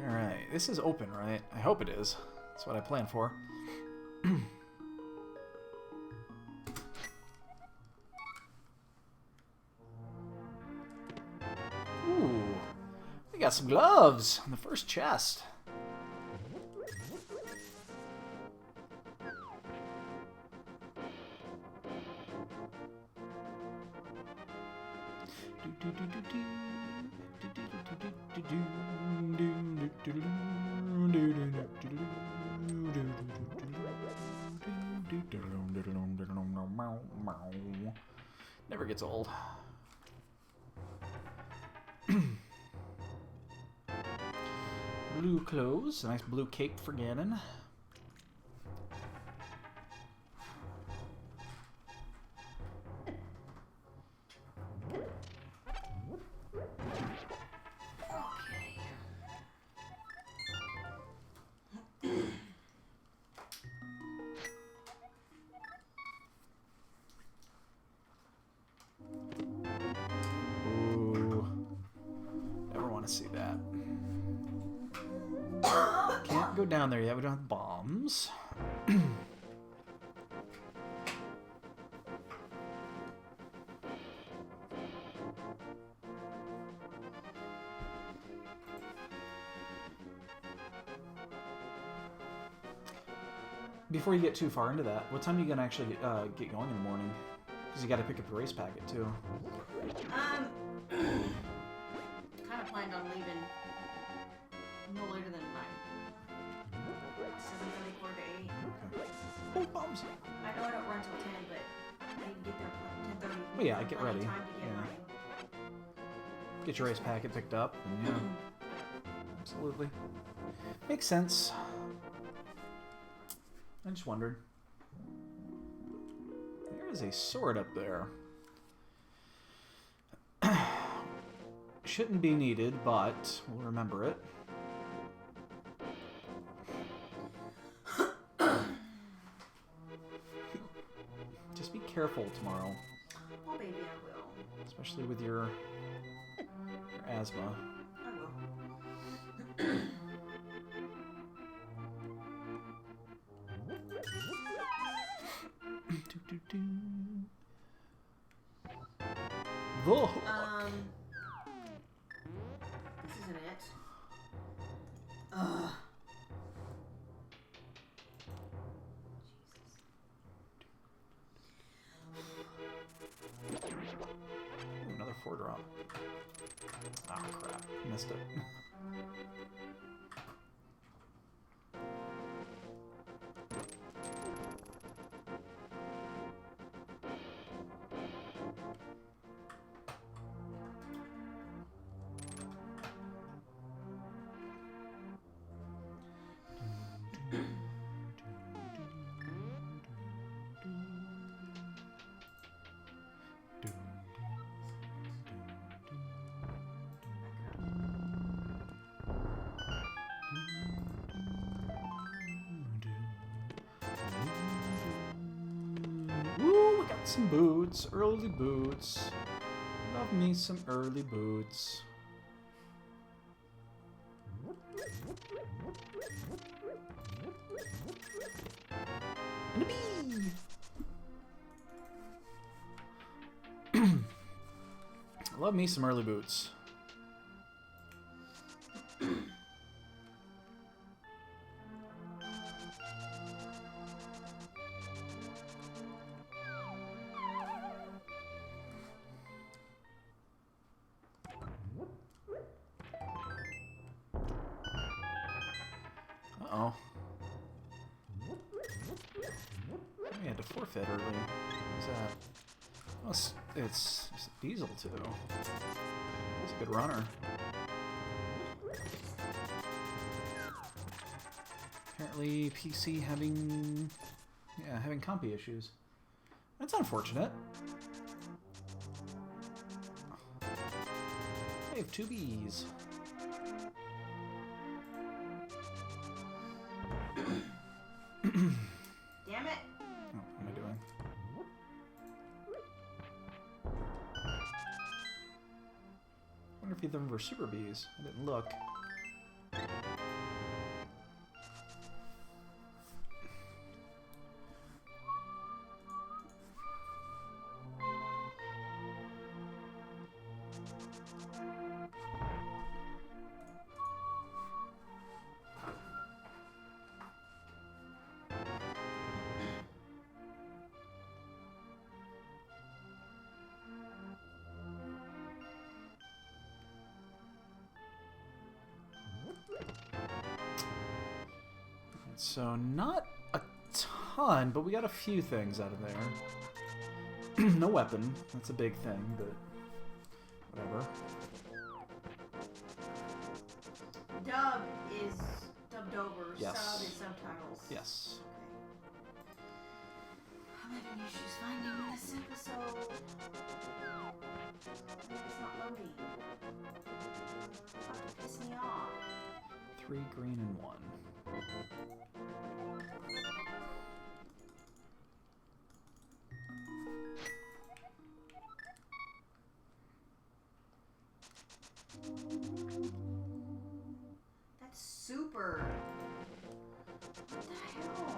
Alright, this is open, right? I hope it is. That's what I plan for. Ooh, we got some gloves on the first chest. Never gets old. Blue clothes, a nice blue cape for Ganon. See that. Can't go down there yet. We don't have bombs. Before you get too far into that, what time are you gonna actually get going in the morning? Because you got to pick up the race packet too. Planned on leaving no later than 9. 7:34 to 8. Okay. Oh, bombs! I know I don't run till 10, but I need to get there at 10:30. Well, yeah, get ready. Time to get ready. Get your race packet picked up. And, yeah, absolutely. Makes sense. I just wondered. There is a sword up there. Shouldn't be needed, but we'll remember it. Just be careful tomorrow. Oh, baby, I will. Especially with your asthma. I will. This isn't it. Ugh. Another 4-drop. Ah, crap. Missed it. Ooh, we got some boots. Early boots. Love me some early boots. And a bee! Love me some early boots. Uh-oh. We had to forfeit early. What's that? Oh, it's Diesel, too. He's a good runner. Apparently, PC having compy issues. That's unfortunate. I have 2 bees. Damn it! Oh, what am I doing? if either of them were super bees. I didn't look. So not a ton, but we got a few things out of there. No weapon. That's a big thing, but whatever. Dub is dubbed over. Yes. Sub is subtitles. Yes. Okay. I'm having issues finding this episode. It's not loading. Fucking piss me off. 3 green and 1. That's super. What the hell?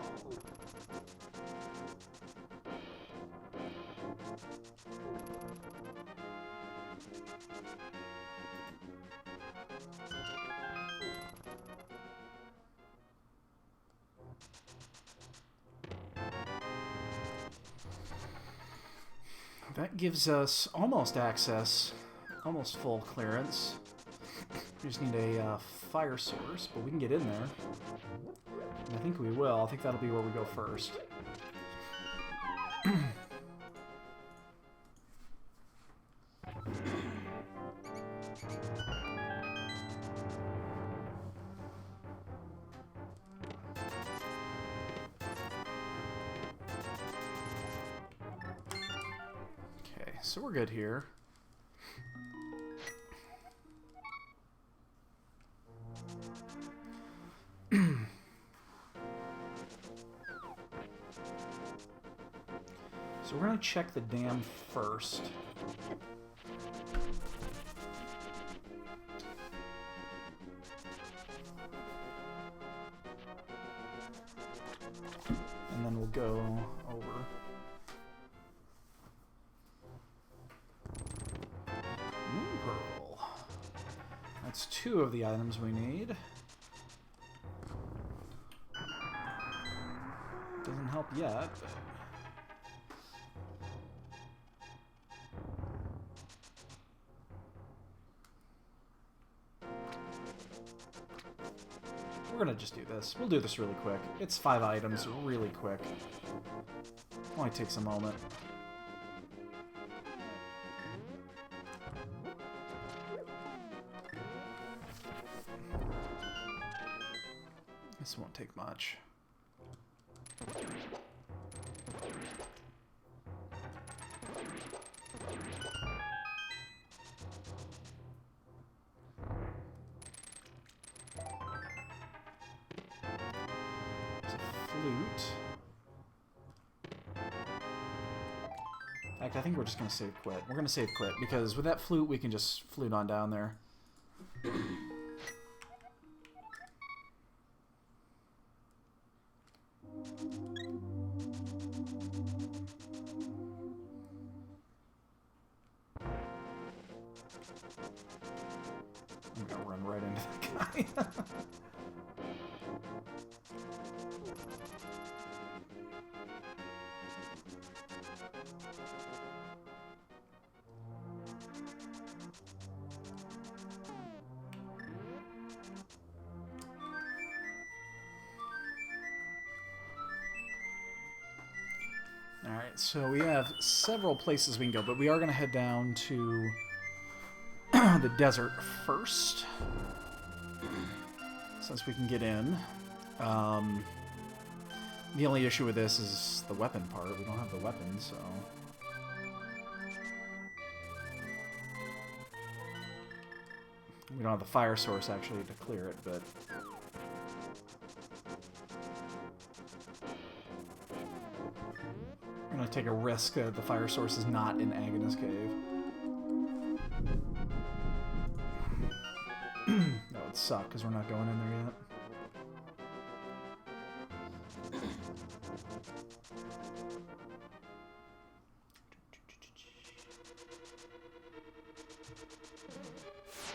That gives us almost access, almost full clearance. We just need a fire source, but we can get in there. And I think we will. I think that'll be where we go first. Okay, so we're good here. So we're going to check the dam first. And then we'll go over. Moon Pearl. That's 2 of the items we need. Doesn't help yet, but... We're gonna just do this. We'll do this really quick. It's 5 items, really quick. Only takes a moment. This won't take much. Flute. In fact, I think we're just going to save quit. We're going to save quit, because with that flute, we can just flute on down there. I'm going to run right into the guy. Alright, so we have several places we can go, but we are going to head down to the desert first, since we can get in. The only issue with this is the weapon part. We don't have the weapon, so... We don't have the fire source, actually, to clear it, but... I'm going to take a risk that the fire source is not in Agnes Cave. That would suck because we're not going in there yet.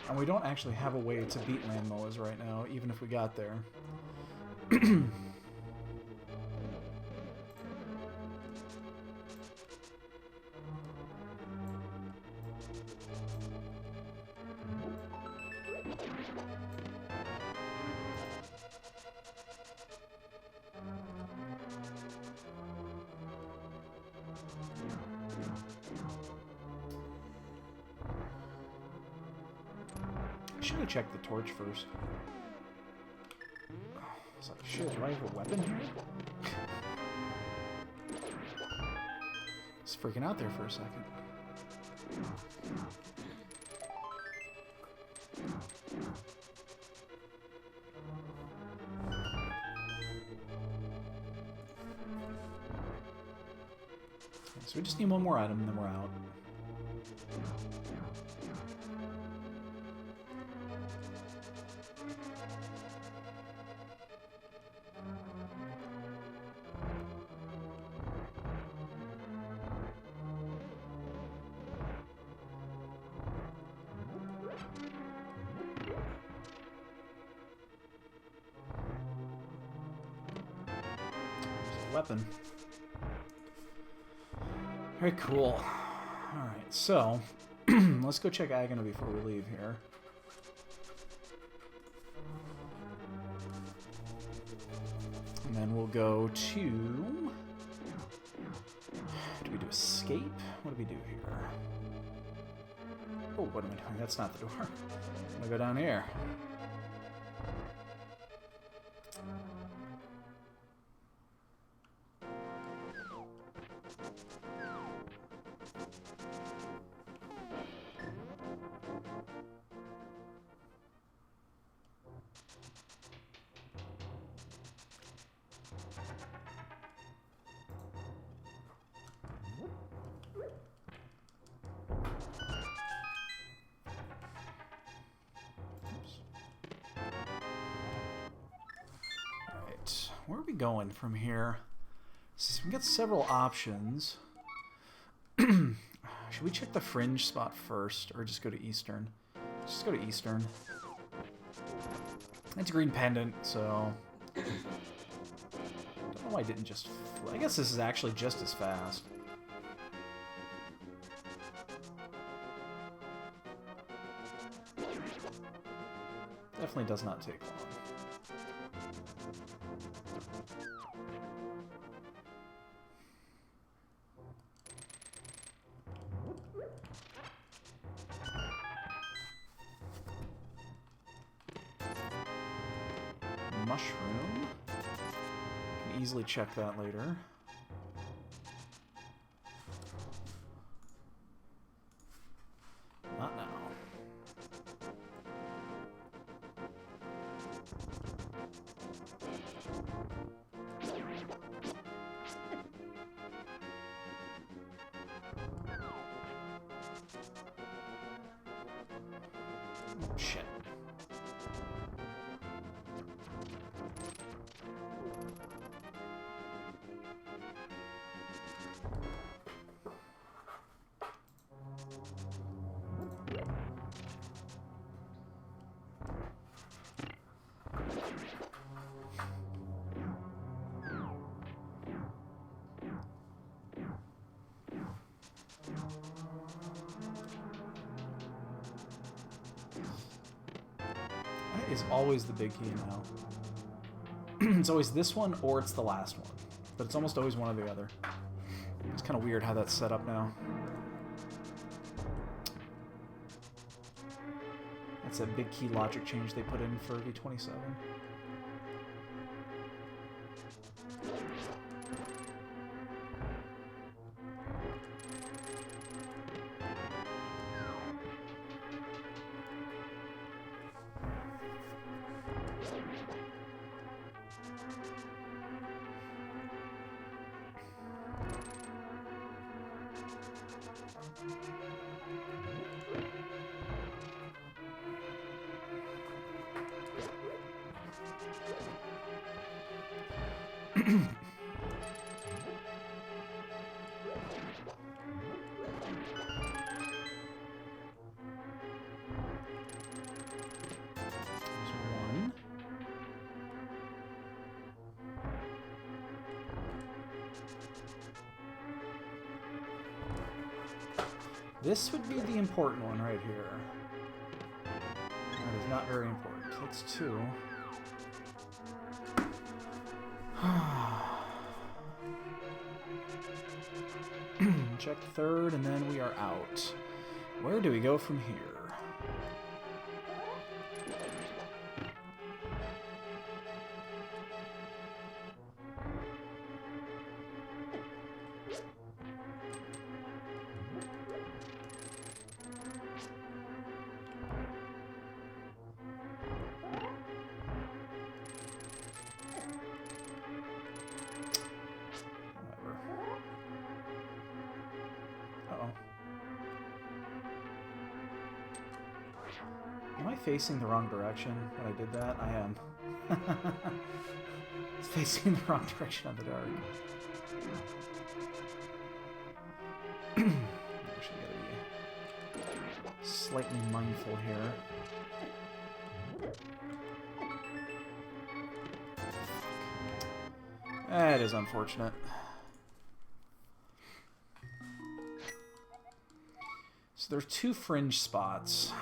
And we don't actually have a way to beat land mowers right now, even if we got there. Should have checked the torch first. It's like, shit, do I have a weapon here? Just freaking out there for a second. So we just need one more item and then we're out. Weapon. Very cool. Alright, so let's go check Agony before we leave here. And then we'll go to... Do we do escape? What do we do here? Oh, what am I doing? That's not the door. I'm gonna go down here. Where are we going from here? So we got several options. Should we check the fringe spot first, or just go to Eastern? Just go to Eastern. It's a green pendant, so... Don't know why I didn't just... I guess this is actually just as fast. Definitely does not take long. Mushroom. Can easily check that later. Not now. Oh, shit. Is always the big key now. It's always this one or it's the last one. But it's almost always one or the other. It's kind of weird how that's set up now. That's a big key logic change they put in for V27. one. This would be the important one right here. That is not very important. That's two. Check third, and then we are out. Where do we go from here? Am I facing the wrong direction when I did that? I am. It's facing the wrong direction on the dark. Actually gotta be slightly mindful here. That is unfortunate. So there's two fringe spots.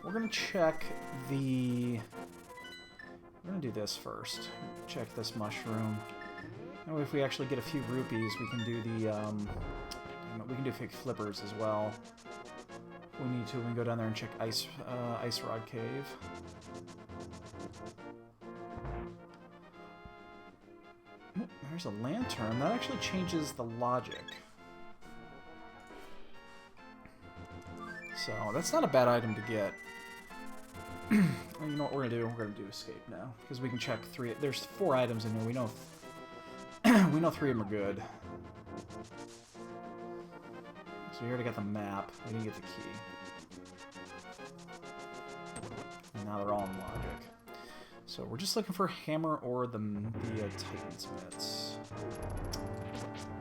We're going to check the... We're going to do this first. Check this mushroom. And if we actually get a few rupees, we can do the... we can do fake flippers as well. If we need to, we can go down there and check Ice Rod Cave. Oh, there's a lantern. That actually changes the logic. So, that's not a bad item to get. You know what we're gonna do? We're gonna do escape now, because we can check three. There's 4 items in here. We know, we know 3 of them are good. So we already got the map. We didn't get the key. And now they're all in logic. So we're just looking for hammer or the Titan's mitts.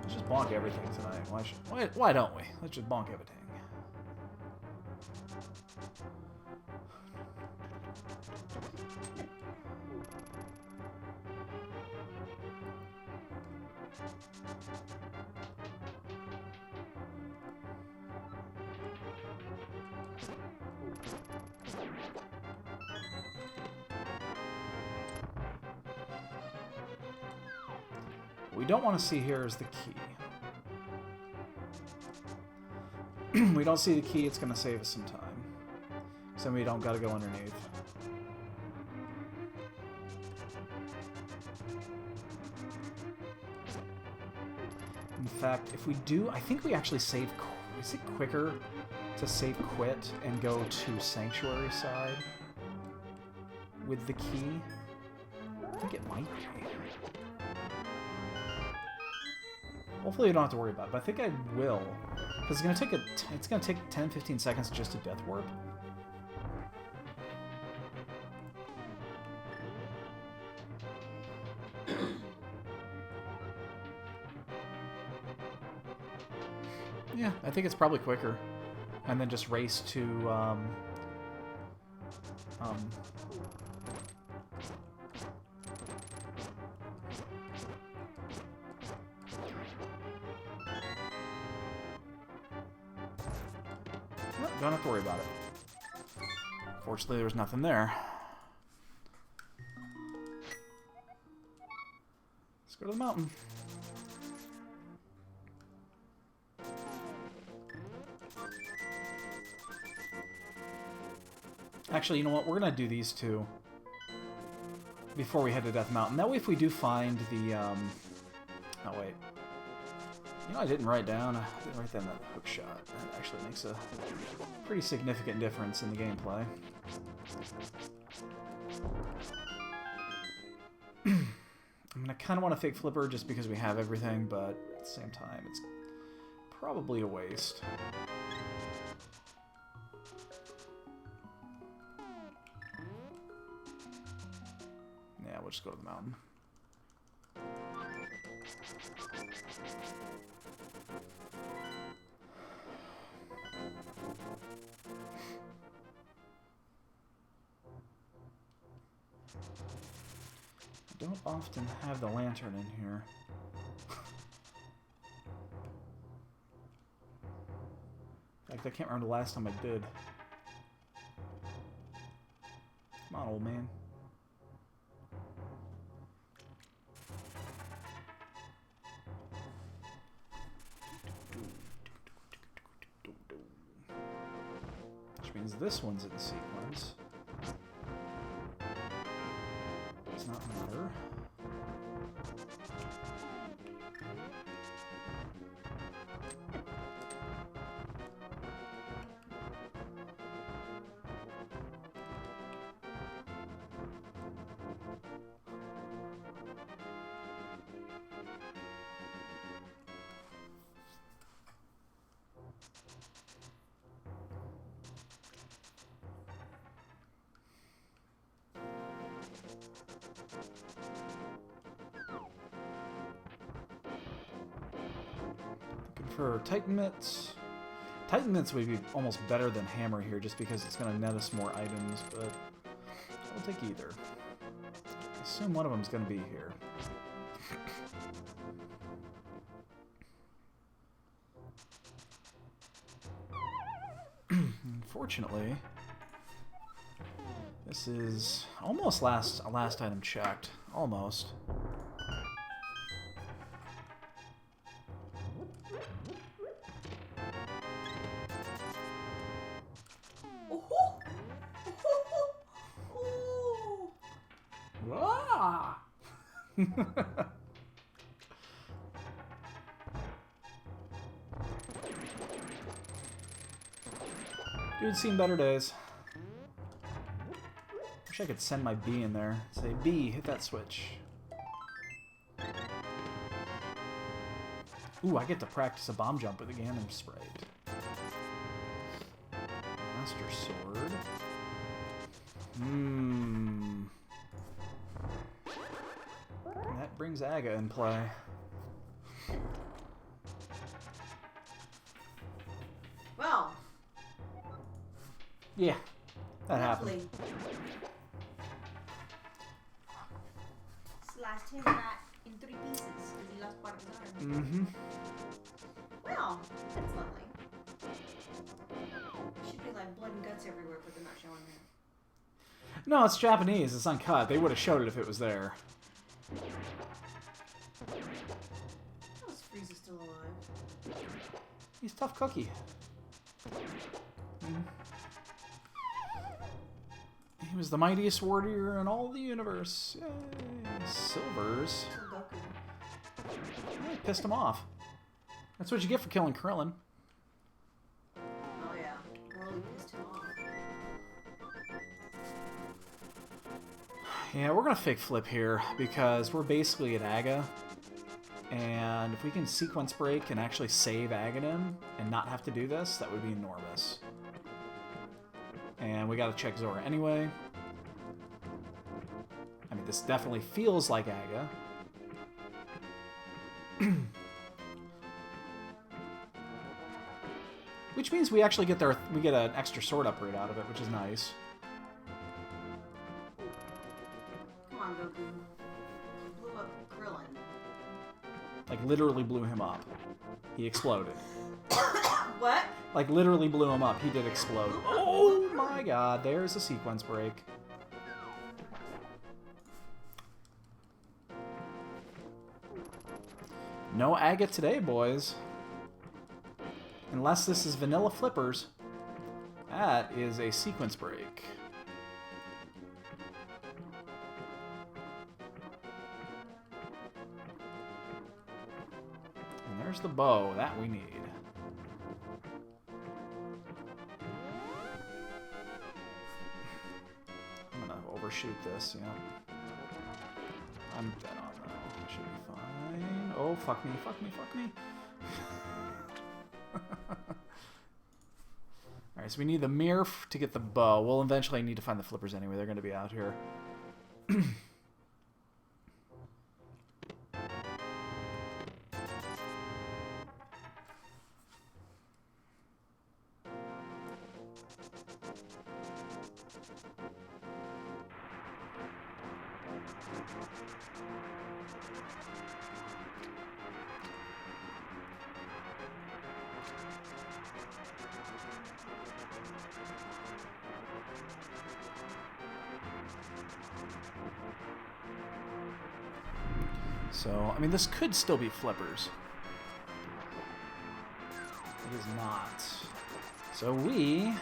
Let's just bonk everything tonight. Why don't we? Let's just bonk everything. What we don't want to see here is the key. We don't see the key, it's going to save us some time. So we don't got to go underneath. In fact, if we do, I think we actually save... Is it quicker to save quit and go to Sanctuary side with the key? I think it might be. Hopefully we don't have to worry about it, but I think I will. Because it's gonna take 10-15 seconds just to death warp. Yeah, I think it's probably quicker. And then just race to don't have to worry about it. Fortunately, there was nothing there. Let's go to the mountain. Actually, you know what? We're going to do these two before we head to Death Mountain. That way, if we do find the... Oh, wait. You know, I didn't write down that hook shot. That actually makes a pretty significant difference in the gameplay. I mean, I kind of want to fake flipper just because we have everything, but at the same time, it's probably a waste. we'll just go to the mountain. I don't often have the lantern in here. In fact, I can't remember the last time I did. Come on, old man. Which means this one's in sequence. Does not matter. For Titan Mitts. Titan Mitts would be almost better than Hammer here just because it's going to net us more items, but I'll take either. I assume one of them is going to be here. Unfortunately, this is almost last item checked. Almost. Dude's seen better days. Wish I could send my bee in there. Say, bee, hit that switch. Ooh, I get to practice a bomb jump with a Ganon Sprite. Master Sword. That brings Aga in play. Well. Yeah, that happened. Sliced him in 3 pieces because he lost part of his arm. Mm-hmm. Well, that's lovely. Should be like blood and guts everywhere, but they're not showing it. No, it's Japanese. It's uncut. They would have showed it if it was there. How is Frieza still alive? He's a tough cookie. He was the mightiest warrior in all the universe. Yay. Silvers. I pissed him off. That's what you get for killing Krillin. Oh yeah, really pissed him off. Yeah, we're gonna fake flip here because we're basically at Aga. And if we can sequence break and actually save Aghanim and not have to do this, that would be enormous. And we gotta check Zora anyway. I mean, this definitely feels like Aga. Which means we actually get we get an extra sword upgrade out of it, which is nice. Come on, Goku. You blew up Krillin. Like, literally blew him up. He exploded. What? Like, literally blew him up. He did explode. Oh my god, there's a sequence break. No agate today, boys. Unless this is vanilla flippers. That is a sequence break. And there's the bow. That we need. I'm gonna overshoot this, yeah. I'm dead on though. Should be fine. Oh, fuck me, fuck me, fuck me. Alright, so we need the mirror to get the bow. We'll eventually need to find the flippers anyway. They're going to be out here. So, I mean, this could still be flippers. It is not. So we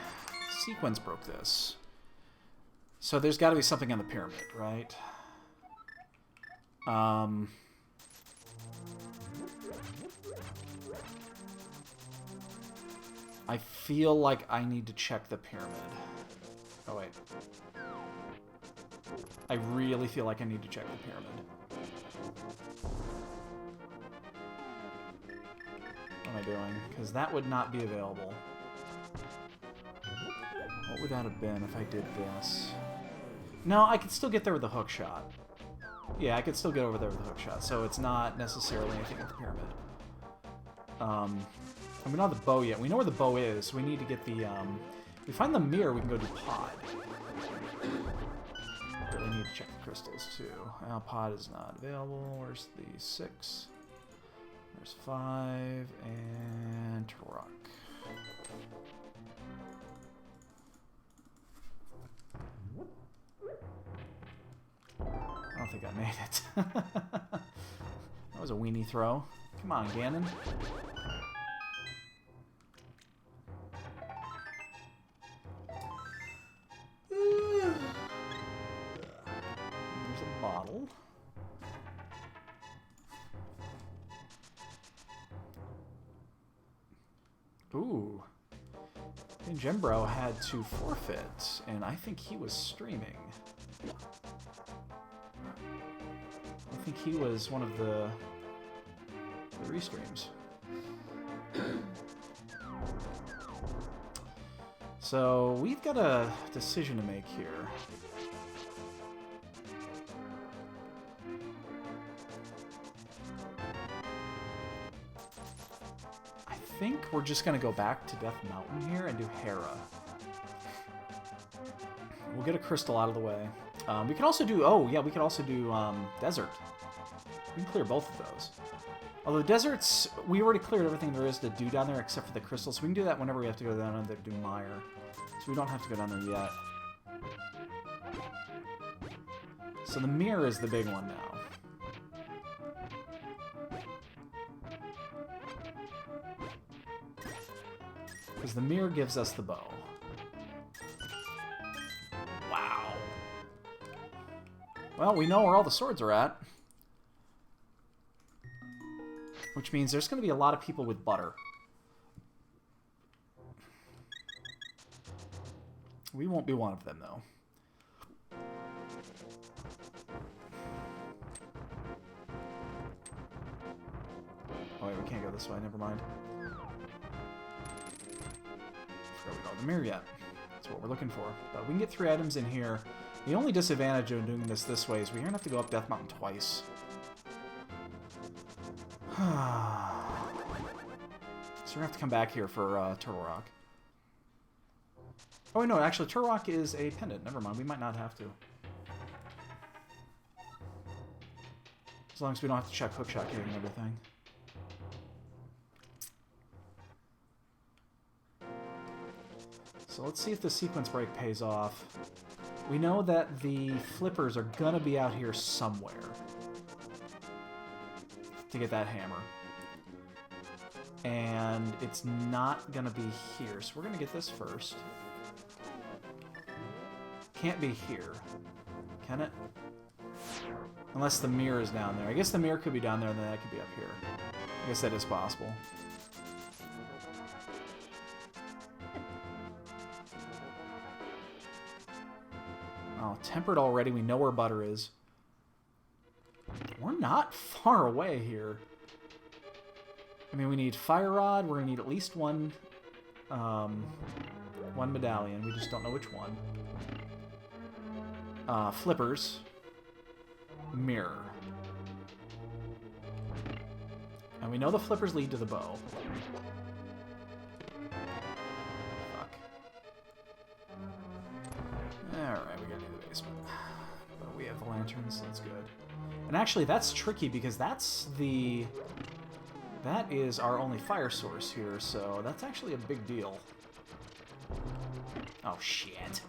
sequence broke this. So there's got to be something on the pyramid, right? I feel like I need to check the pyramid. Oh, wait. I really feel like I need to check the pyramid. What am I doing? Because that would not be available. What would that have been if I did this? No, I could still get there with a hook shot. Yeah, I could still get over there with a hook shot, so it's not necessarily anything at the pyramid. And we don't have the bow yet. We know where the bow is, so we need to get the, if we find the mirror, we can go do pod. But we need to check the crystals, too. Pod is not available. Where's the 6? There's 5, and Turtle Rock. I don't think I made it. That was a weenie throw. Come on, Ganon. There's a bottle. Ooh. And Jembro had to forfeit, and I think he was streaming. I think he was one of the restreams. So we've got a decision to make here. I think we're just going to go back to Death Mountain here and do Hera. We'll get a crystal out of the way. We can also do... Oh, yeah, we can also do Desert. We can clear both of those. Although deserts, we already cleared everything there is to do down there except for the crystals. So we can do that whenever we have to go down there to do Mire. So we don't have to go down there yet. So the mirror is the big one now. Because the mirror gives us the bow. Wow. Well, we know where all the swords are at. Which means there's going to be a lot of people with butter. We won't be one of them, though. Oh, wait, we can't go this way. Never mind. Forgot we got the mirror yet. That's what we're looking for. But we can get 3 items in here. The only disadvantage of doing this way is we're going to have to go up Death Mountain twice. So we're going to have to come back here for Turtle Rock. Oh, wait, no, actually, Turtle Rock is a pendant. Never mind, we might not have to. As long as we don't have to check hookshot getting and everything. So let's see if the sequence break pays off. We know that the flippers are going to be out here somewhere to get that hammer. And it's not going to be here. So we're going to get this first. Can't be here. Can it? Unless the mirror is down there. I guess the mirror could be down there and then that could be up here. I guess that is possible. Oh, tempered already. We know where butter is. We're not far away here. I mean, we need fire rod. We're gonna need at least one medallion. We just don't know which one. Flippers. Mirror. And we know the flippers lead to the bow. Fuck. And actually, that's tricky because that is our only fire source here, so that's actually a big deal. Oh, shit.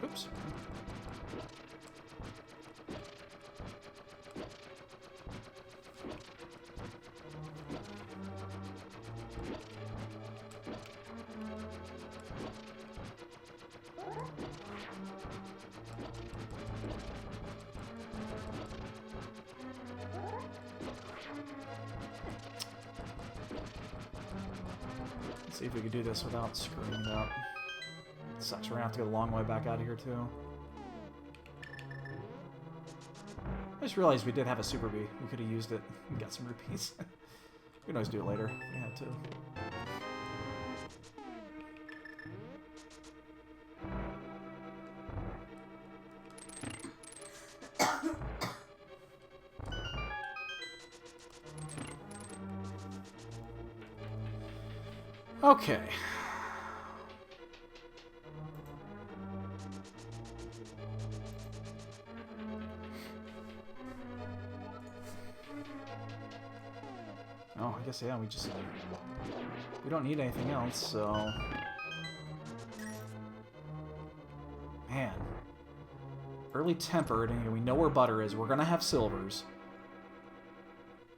Oops. Let's see if we can do this without screwing it up. Sucks, we're gonna have to go a long way back out of here, too. I just realized we did have a Super Bee. We could have used it and got some rupees. We can always do it later if we had to. Okay. Oh, I guess, yeah, we don't need anything else, so... Man. Early tempered, and we know where butter is. We're gonna have silvers.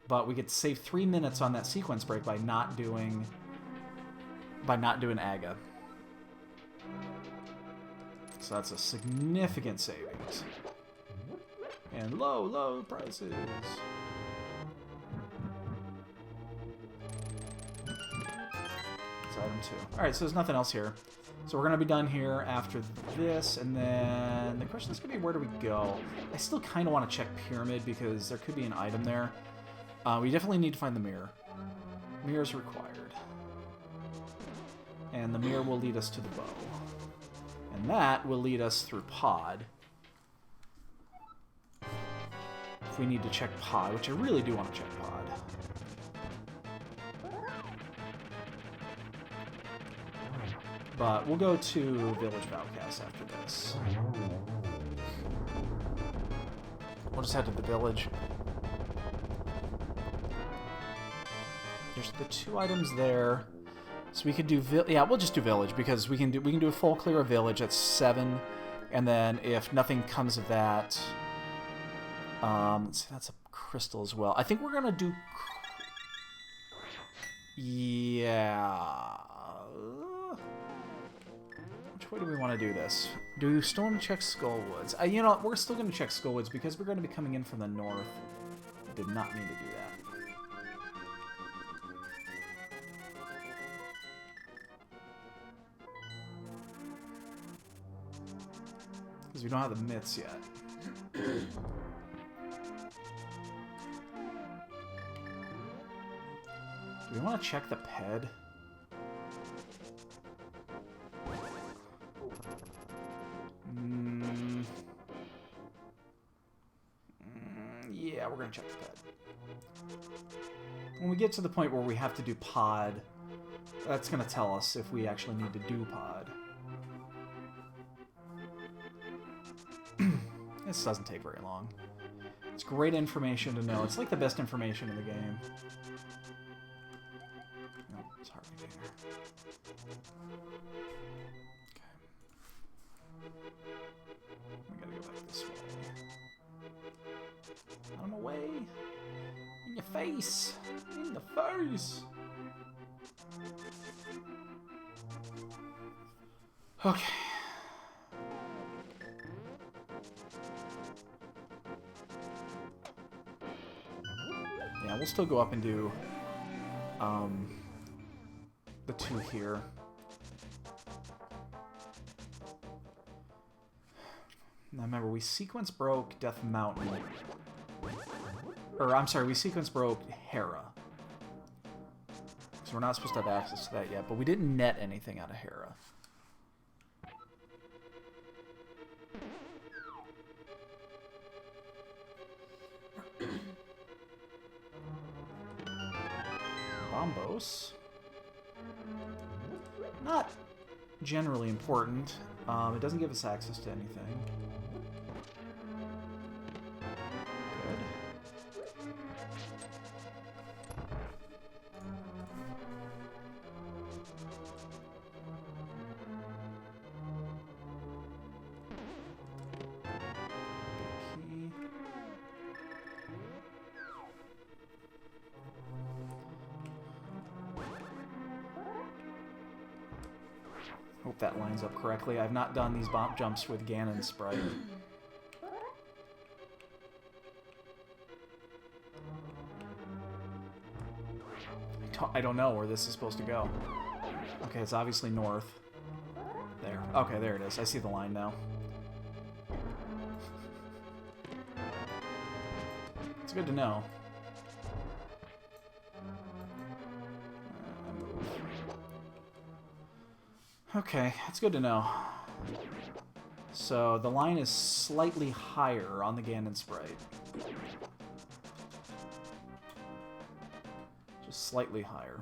But we could save 3 minutes on that sequence break by not doing Aga. So that's a significant savings. And low prices. Item 2. Alright, so there's nothing else here. So we're going to be done here after this, and then the question is going to be, where do we go? I still kind of want to check Pyramid, because there could be an item there. We definitely need to find the mirror. Mirror is required. And the mirror will lead us to the bow. And that will lead us through Pod. If we need to check Pod, which I really do want to check Pod. But we'll go to Village of Outcasts after this. We'll just head to the village. There's the 2 items there. So we could do yeah, we'll just do village because we can do a full clear of village at 7, and then if nothing comes of that, let's see, that's a crystal as well. I think we're gonna do. Yeah. Which way do we want to do this? Do we still want to check Skullwoods? You know, we're still going to check Skullwoods because we're going to be coming in from the north. Did not mean to do that. Because we don't have the myths yet. Do we want to check the ped? Yeah, we're going to check the ped. When we get to the point where we have to do Pod, that's going to tell us if we actually need to do Pod. This doesn't take very long. It's great information to know. It's like the best information in the game. No, it's hard to get here. Okay. We gotta go back this way. Out of my way. In your face. In the face. Okay. Yeah, we'll still go up and do the 2 here. Now remember, we sequence broke Death Mountain. Or, I'm sorry, we sequence broke Hera. So we're not supposed to have access to that yet, but we didn't net anything out of Hera. Bombos. Not generally important. It doesn't give us access to anything. Hope that lines up correctly. I've not done these bump jumps with Ganon's sprite. I don't know where this is supposed to go. Okay, it's obviously north. There. Okay, there it is. I see the line now. It's good to know. Okay, it's good to know. So the line is slightly higher on the Ganon sprite. Just slightly higher.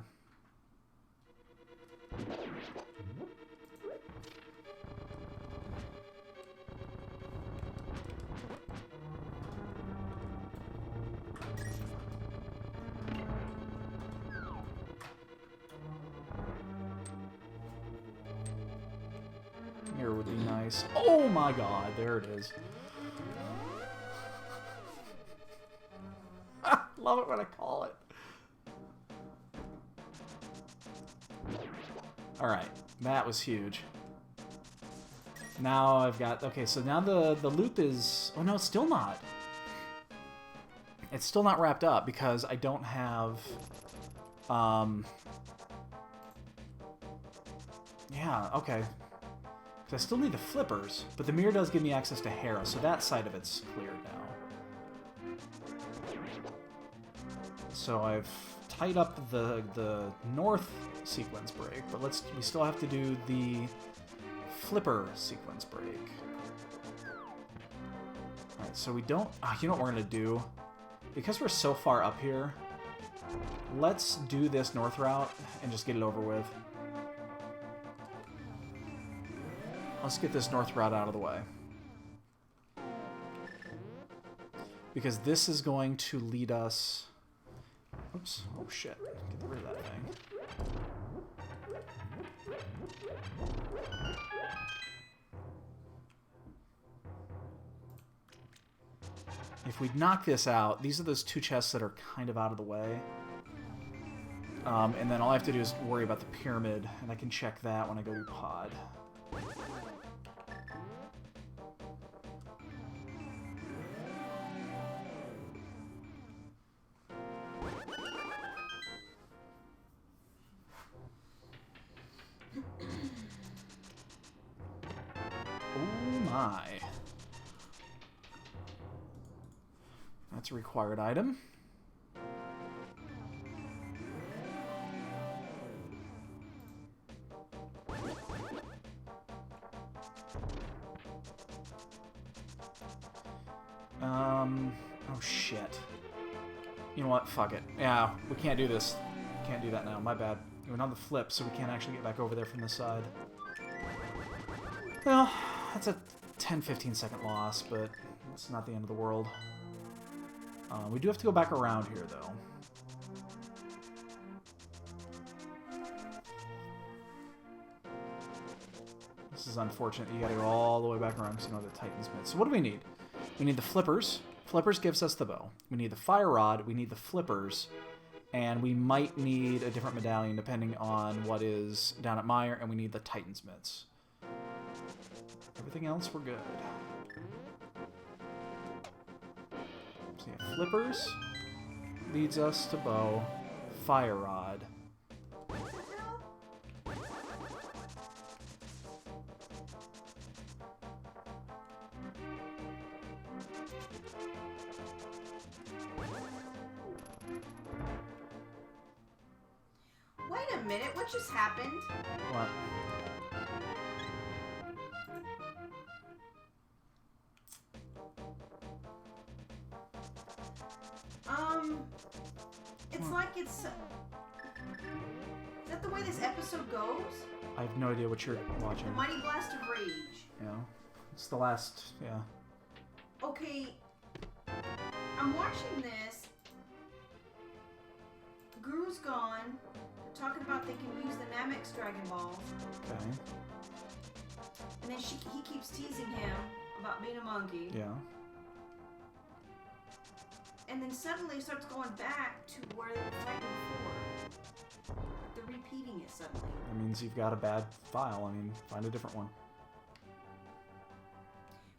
Here would be nice. Oh my god, there it is. Love it when I call it. Alright, that was huge. Now I've got... Okay, so now the loop is... Oh no, it's still not. It's still not wrapped up because I don't have... Yeah, okay. Because I still need the flippers, but the mirror does give me access to Hera, so that side of it's cleared now. So I've tied up the north sequence break, but we still have to do the flipper sequence break. Alright, so we don't... you know what we're going to do? Because we're so far up here, let's do this north route and just get it over with. Let's get this north route out of the way. Because this is going to lead us... Oops. Oh shit. Get rid of that thing. If we knock this out, these are those two chests that are kind of out of the way. And then all I have to do is worry about the pyramid, and I can check that when I go to pod. Oh my. That's a required item. Oh shit. You know what? Fuck it. Yeah, we can't do this. Can't do that now. My bad. We went on the flip, so we can't actually get back over there from this side. Well, that's a 10-15 second loss, but it's not the end of the world. We do have to go back around here, though. This is unfortunate. You gotta go all the way back around because you know the Titan's Mid. So what do we need? We need the flippers. Flippers gives us the bow. We need the fire rod. We need the flippers. And we might need a different medallion depending on what is down at Meyer, and we need the Titan's Mitts. Everything else, we're good. So yeah, flippers leads us to bow. Fire rod. Wait a minute, what just happened? What? It's like it's... Is that the way this episode goes? I have no idea what you're watching. Mighty Blast of Rage. Yeah. It's the last, yeah. Okay. I'm watching this. Guru's gone. They're talking about they can use the Namex Dragon Balls. Okay. And then he keeps teasing him about being a monkey. Yeah. And then suddenly starts going back to where they were fighting before. Like the repeating it suddenly? That means you've got a bad file. I mean, find a different one.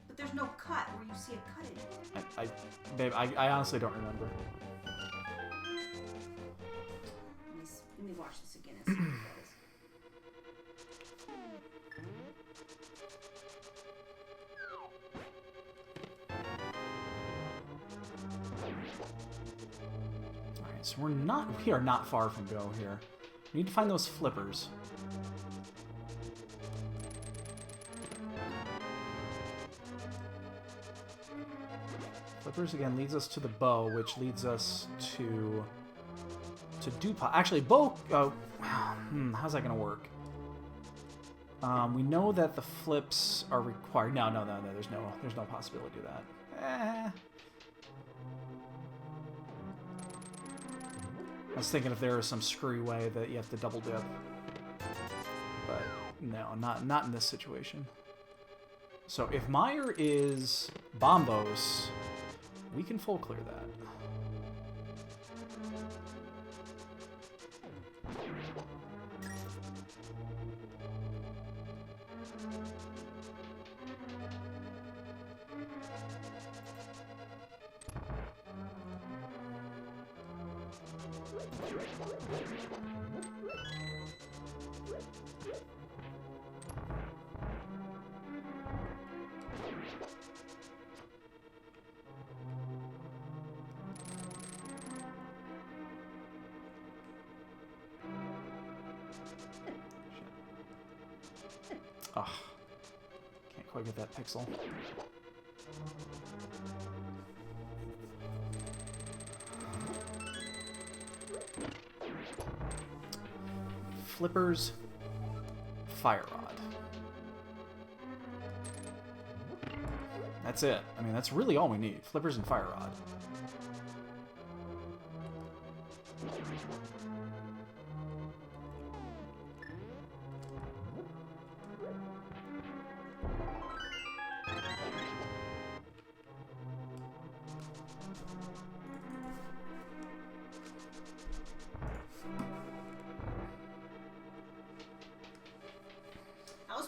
But there's no cut where you see a cut in it. Babe, I honestly don't remember. Let me watch this again and see what it does. Alright, so we are not far from go here. We need to find those flippers. Flippers again leads us to the bow, which leads us to Dupont. Actually, bow. How's that gonna work? We know that the flips are required. No. There's no possibility of that. I was thinking if there was some screwy way that you have to double dip, but no, not in this situation. So if Meyer is Bombos, we can full clear that. Ugh. Can't quite get that pixel. Flippers, fire rod. That's it. I mean, that's really all we need. Flippers and fire rod.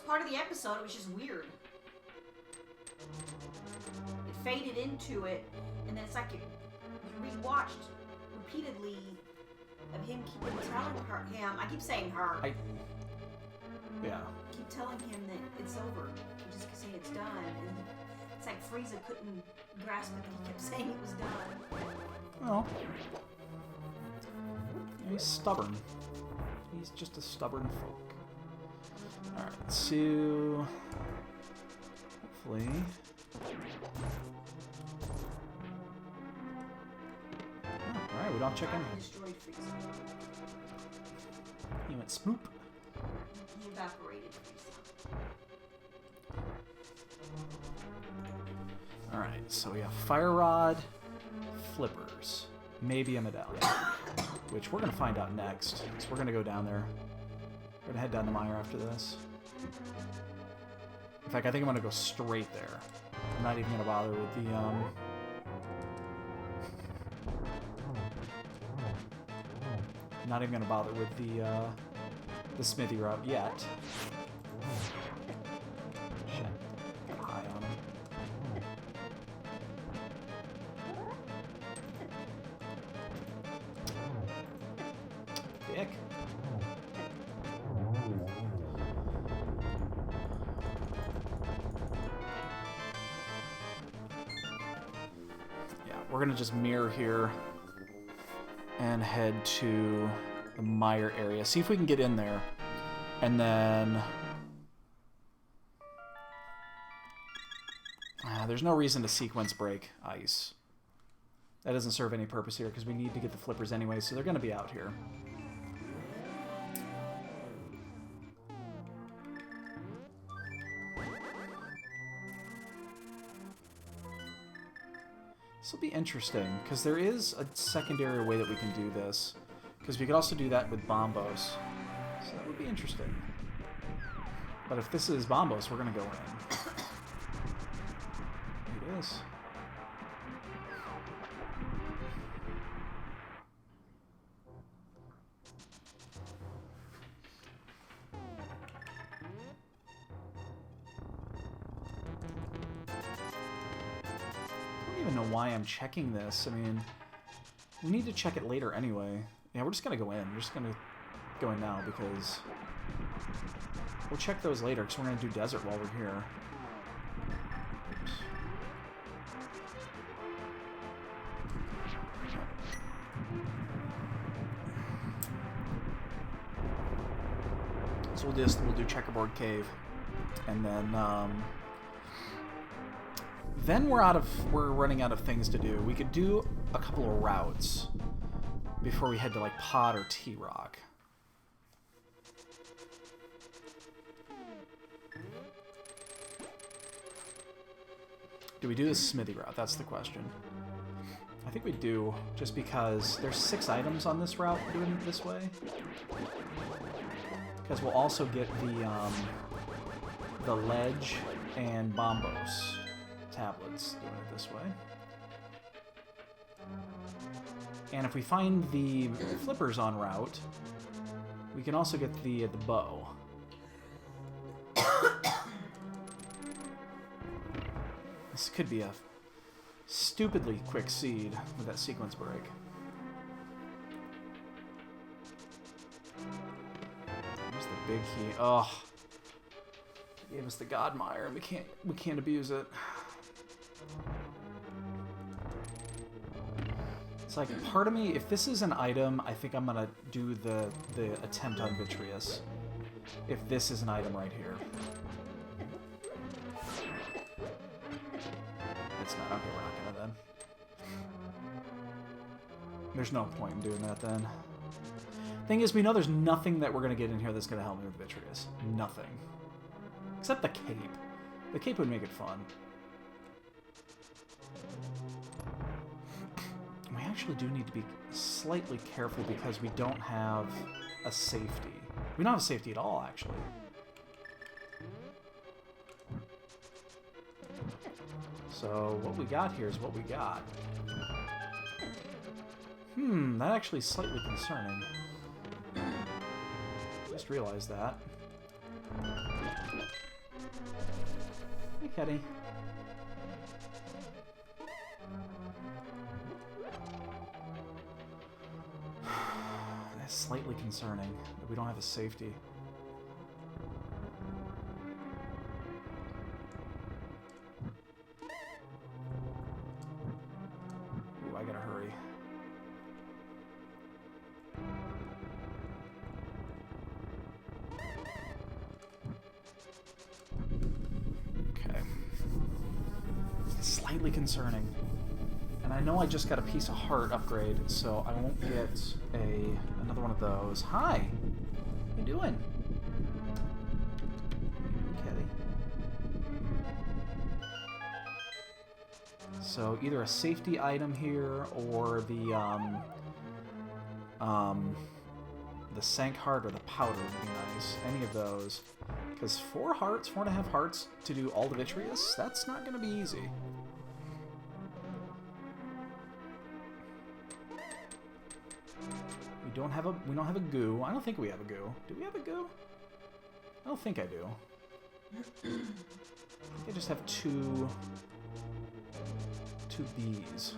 Part of the episode, it was just weird. It faded into it, and then it's like you rewatched repeatedly of him keeping telling him. I keep saying her. Yeah. Keep telling him that it's over. You just say it's done, and it's like Frieza couldn't grasp it. He kept saying it was done. Well, he's stubborn. He's just a stubborn folk. Alright, so hopefully alright, we don't check in. He went spoop. He evaporated Frieza. Alright, so we have fire rod, flippers, maybe a medallion. Which we're gonna find out next. So we're gonna go down there. We're gonna head down to Meyer after this. In fact, I think I'm gonna go straight there. I'm not even gonna bother with the not even gonna bother with the smithy route yet. Shit. Got an eye on him. Dick. We're gonna just mirror here and head to the Meyer area. See if we can get in there. And then... there's no reason to sequence break ice. That doesn't serve any purpose here because we need to get the flippers anyway, so they're gonna be out here. This will be interesting, because there is a secondary way that we can do this. Because we could also do that with Bombos. So that would be interesting. But if this is Bombos, we're going to go in. It is. know why I'm checking this. I mean, we need to check it later anyway. Yeah, we're just gonna go in. We're just gonna go in now because we'll check those later because we're gonna do desert while we're here. Oops. So we'll do Checkerboard Cave, and then we're running out of things to do. We could do a couple of routes before we head to like Pod or T-Rock. Do we do the Smithy route? That's the question. I think we do, just because there's 6 items on this route doing it this way. Because we'll also get the ledge and Bombos tablets doing it this way. And if we find the flippers en route, we can also get the bow. This could be a stupidly quick seed with that sequence break. Here's the big key. Oh, gave us the Godmire, and we can't abuse it. It's like, part of me, if this is an item, I think I'm gonna do the attempt on Vitreous. If this is an item right here. It's not. Okay, we're not gonna then. There's no point in doing that then. Thing is, we know there's nothing that we're gonna get in here that's gonna help me with Vitreous. Nothing. Except the cape. The cape would make it fun. We actually do need to be slightly careful because we don't have a safety. We don't have a safety at all, actually. So what we got here is what we got. That actually is slightly concerning. Just realized that. Hey, Ketty. That's slightly concerning that we don't have a safety. Ooh, I gotta hurry. Okay. Slightly concerning. And I know I just got a piece of heart upgrade, so I won't get another one of those. Hi! How you doing? Kitty. So either a safety item here or the sank heart or the powder would be nice. Any of those. Because 4 hearts, 4.5 hearts to do all the Vitreous, that's not going to be easy. We don't have a goo. I don't think we have a goo. Do we have a goo? I don't think I do. I think I just have two bees.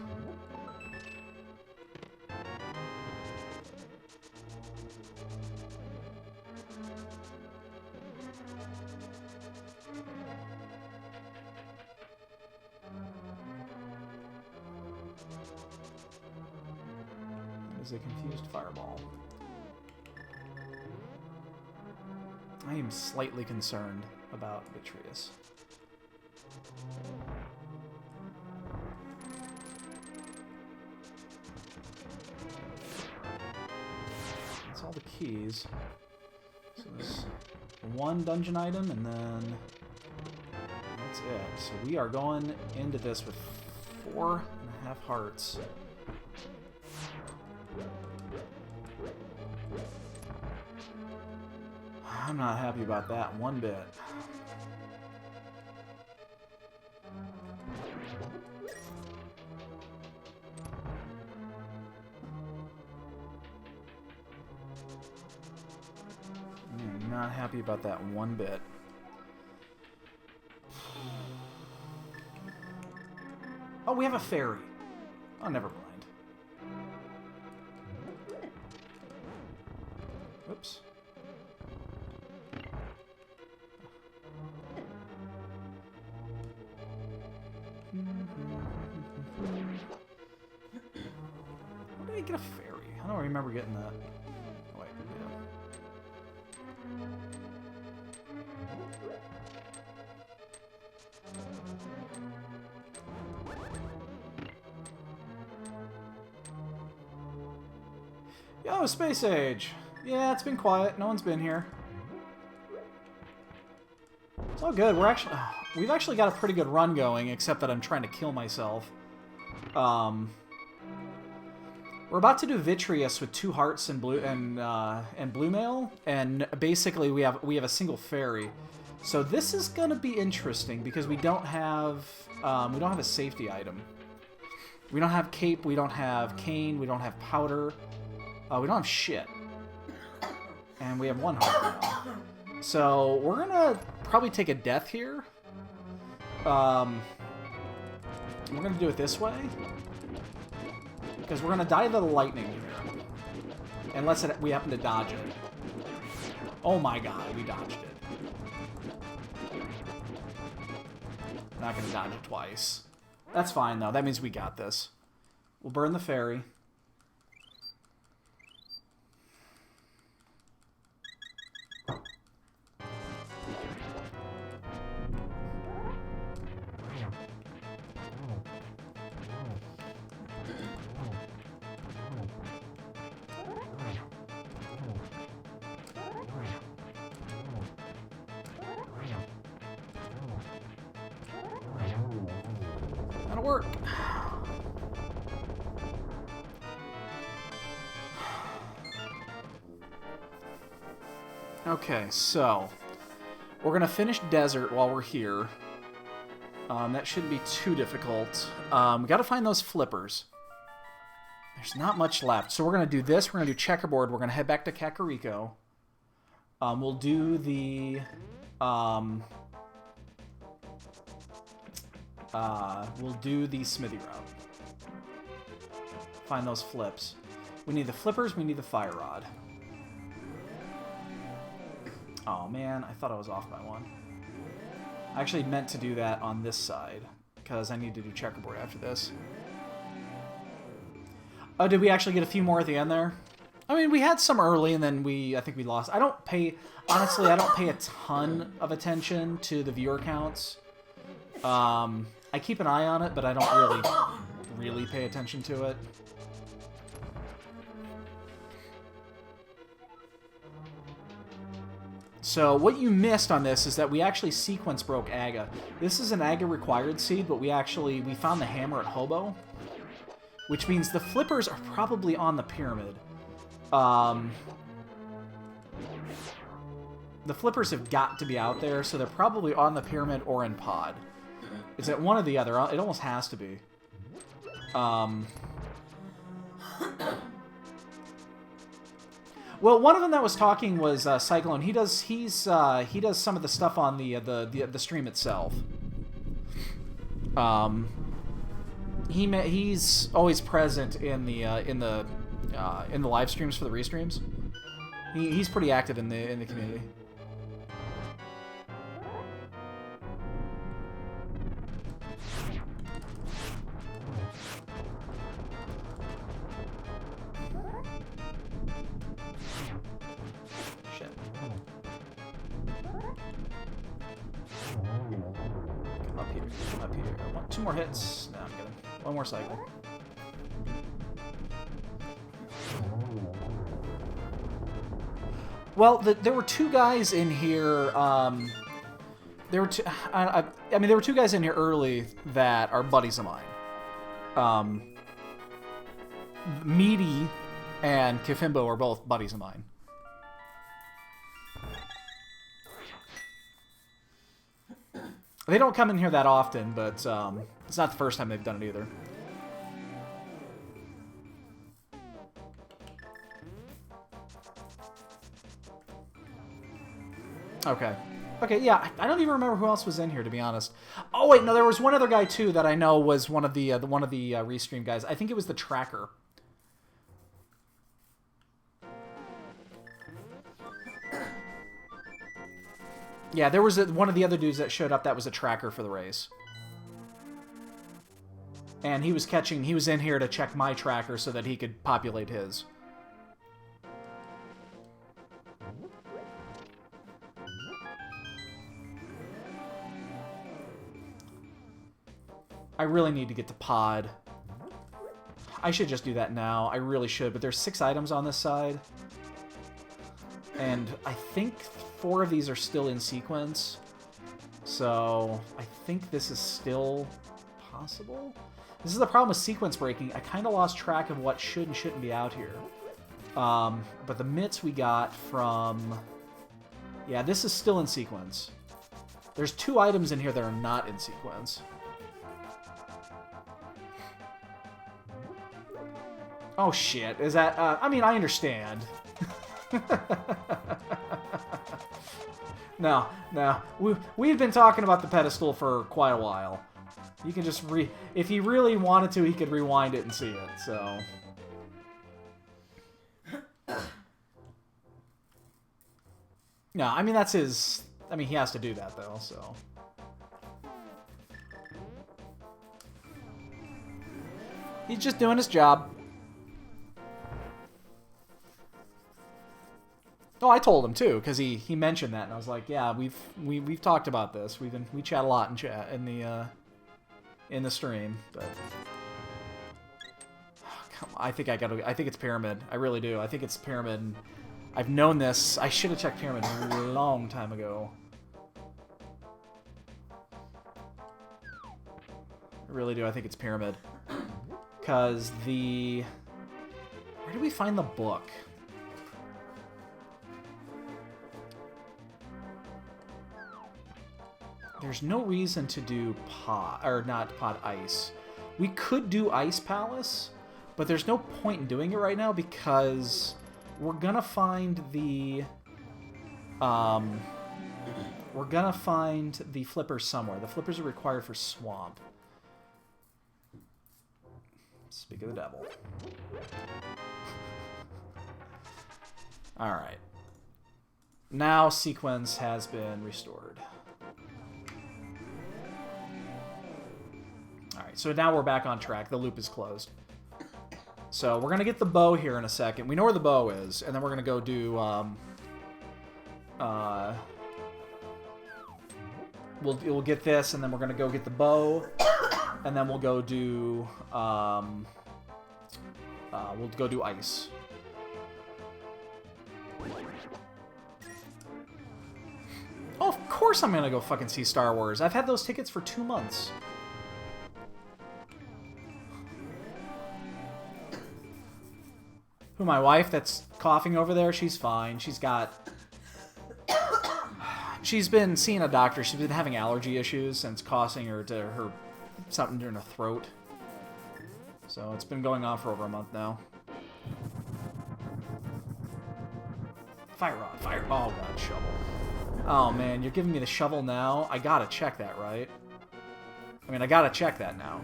That is a confused fireball. I am slightly concerned about Vitreous. That's all the keys. So there's one dungeon item, and then that's it. So we are going into this with 4.5 hearts. I'm not happy about that one bit. I'm not happy about that one bit. Oh, we have a ferry. Oh, never mind. Oops. How did I get a ferry? I don't remember getting that. Oh, wait, yeah. Yo, Space Age! Yeah, it's been quiet. No one's been here. It's all good. We've actually got a pretty good run going, except that I'm trying to kill myself. We're about to do Vitreous with 2 hearts and blue mail, and basically we have a single fairy. So this is gonna be interesting because we don't have a safety item. We don't have cape. We don't have cane. We don't have powder. We don't have shit. And we have 1 heart now. So we're gonna probably take a death here. We're gonna do it this way. Because we're gonna die to the lightning here. Unless we happen to dodge it. Oh my god, we dodged it. Not gonna dodge it twice. That's fine though, that means we got this. We'll burn the ferry. That'll work. Okay, so we're gonna finish desert while we're here. That shouldn't be too difficult. We gotta find those flippers. There's not much left, so we're gonna do this. We're gonna do checkerboard. We're gonna head back to Kakariko. We'll do the smithy route. Find those flips. We need the flippers, we need the fire rod. Oh man, I thought I was off by 1. I actually meant to do that on this side, because I need to do checkerboard after this. Oh, did we actually get a few more at the end there? I mean, we had some early, and then I think we lost. Honestly, I don't pay a ton of attention to the viewer counts. I keep an eye on it, but I don't really pay attention to it. So what you missed on this is that we actually sequence broke Aga. This is an Aga required seed, but we found the hammer at Hobo, which means the flippers are probably on the pyramid. The flippers have got to be out there, so they're probably on the pyramid or in pod. It's at one or the other. It almost has to be. Well, one of them that was talking was Cyclone. He does some of the stuff on the stream itself. He's always present in the live streams for the restreams. He's pretty active in the community. Up here. I want 2 more hits. No, I'm kidding. 1 more cycle. Well, there were 2 guys in here. There were 2. I mean, there were 2 guys in here early that are buddies of mine. Meaty and Kifimbo are both buddies of mine. They don't come in here that often, but it's not the first time they've done it either. Okay. Okay, yeah, I don't even remember who else was in here, to be honest. Oh wait, no, there was one other guy too that I know was one of the restream guys. I think it was the tracker. Yeah, there was one of the other dudes that showed up that was a tracker for the race. And he was in here to check my tracker so that he could populate his. I really need to get to pod. I should just do that now. I really should, but there's 6 items on this side. And I think 4 of these are still in sequence. So I think this is still possible. This is the problem with sequence breaking. I kind of lost track of what should and shouldn't be out here. But the mitts we got from... Yeah, this is still in sequence. There's 2 items in here that are not in sequence. Oh, shit. Is that... I mean, I understand. No. We've been talking about the pedestal for quite a while. You can just if he really wanted to, he could rewind it and see it, so... No, I mean, that's his... I mean, he has to do that, though, so... He's just doing his job. Oh, I told him too, because he mentioned that, and I was like, "Yeah, we've talked about this. We chat a lot in the stream." But oh, come on, I think it's Pyramid. I really do. I think it's Pyramid. I've known this. I should have checked Pyramid a long time ago. I really do. I think it's Pyramid, because where did we find the book? There's no reason to do not pod ice. We could do Ice Palace, but there's no point in doing it right now because we're gonna find the flippers somewhere. The flippers are required for Swamp. Speak of the devil. All right. Now sequence has been restored. Alright, so now we're back on track. The loop is closed. So we're going to get the bow here in a second. We know where the bow is, and then we're going to go do... We'll get this, and then we're going to go get the bow, and then we'll go do... we'll go do ice. Oh, of course I'm going to go fucking see Star Wars. I've had those tickets for 2 months. My wife that's coughing over there, she's fine. She's been seeing a doctor. She's been having allergy issues, and it's causing her something in her throat. So it's been going on for over a month now. Fire rod, fire. Oh god, shovel. Oh man, you're giving me the shovel now? I gotta check that, right? I mean, I gotta check that now.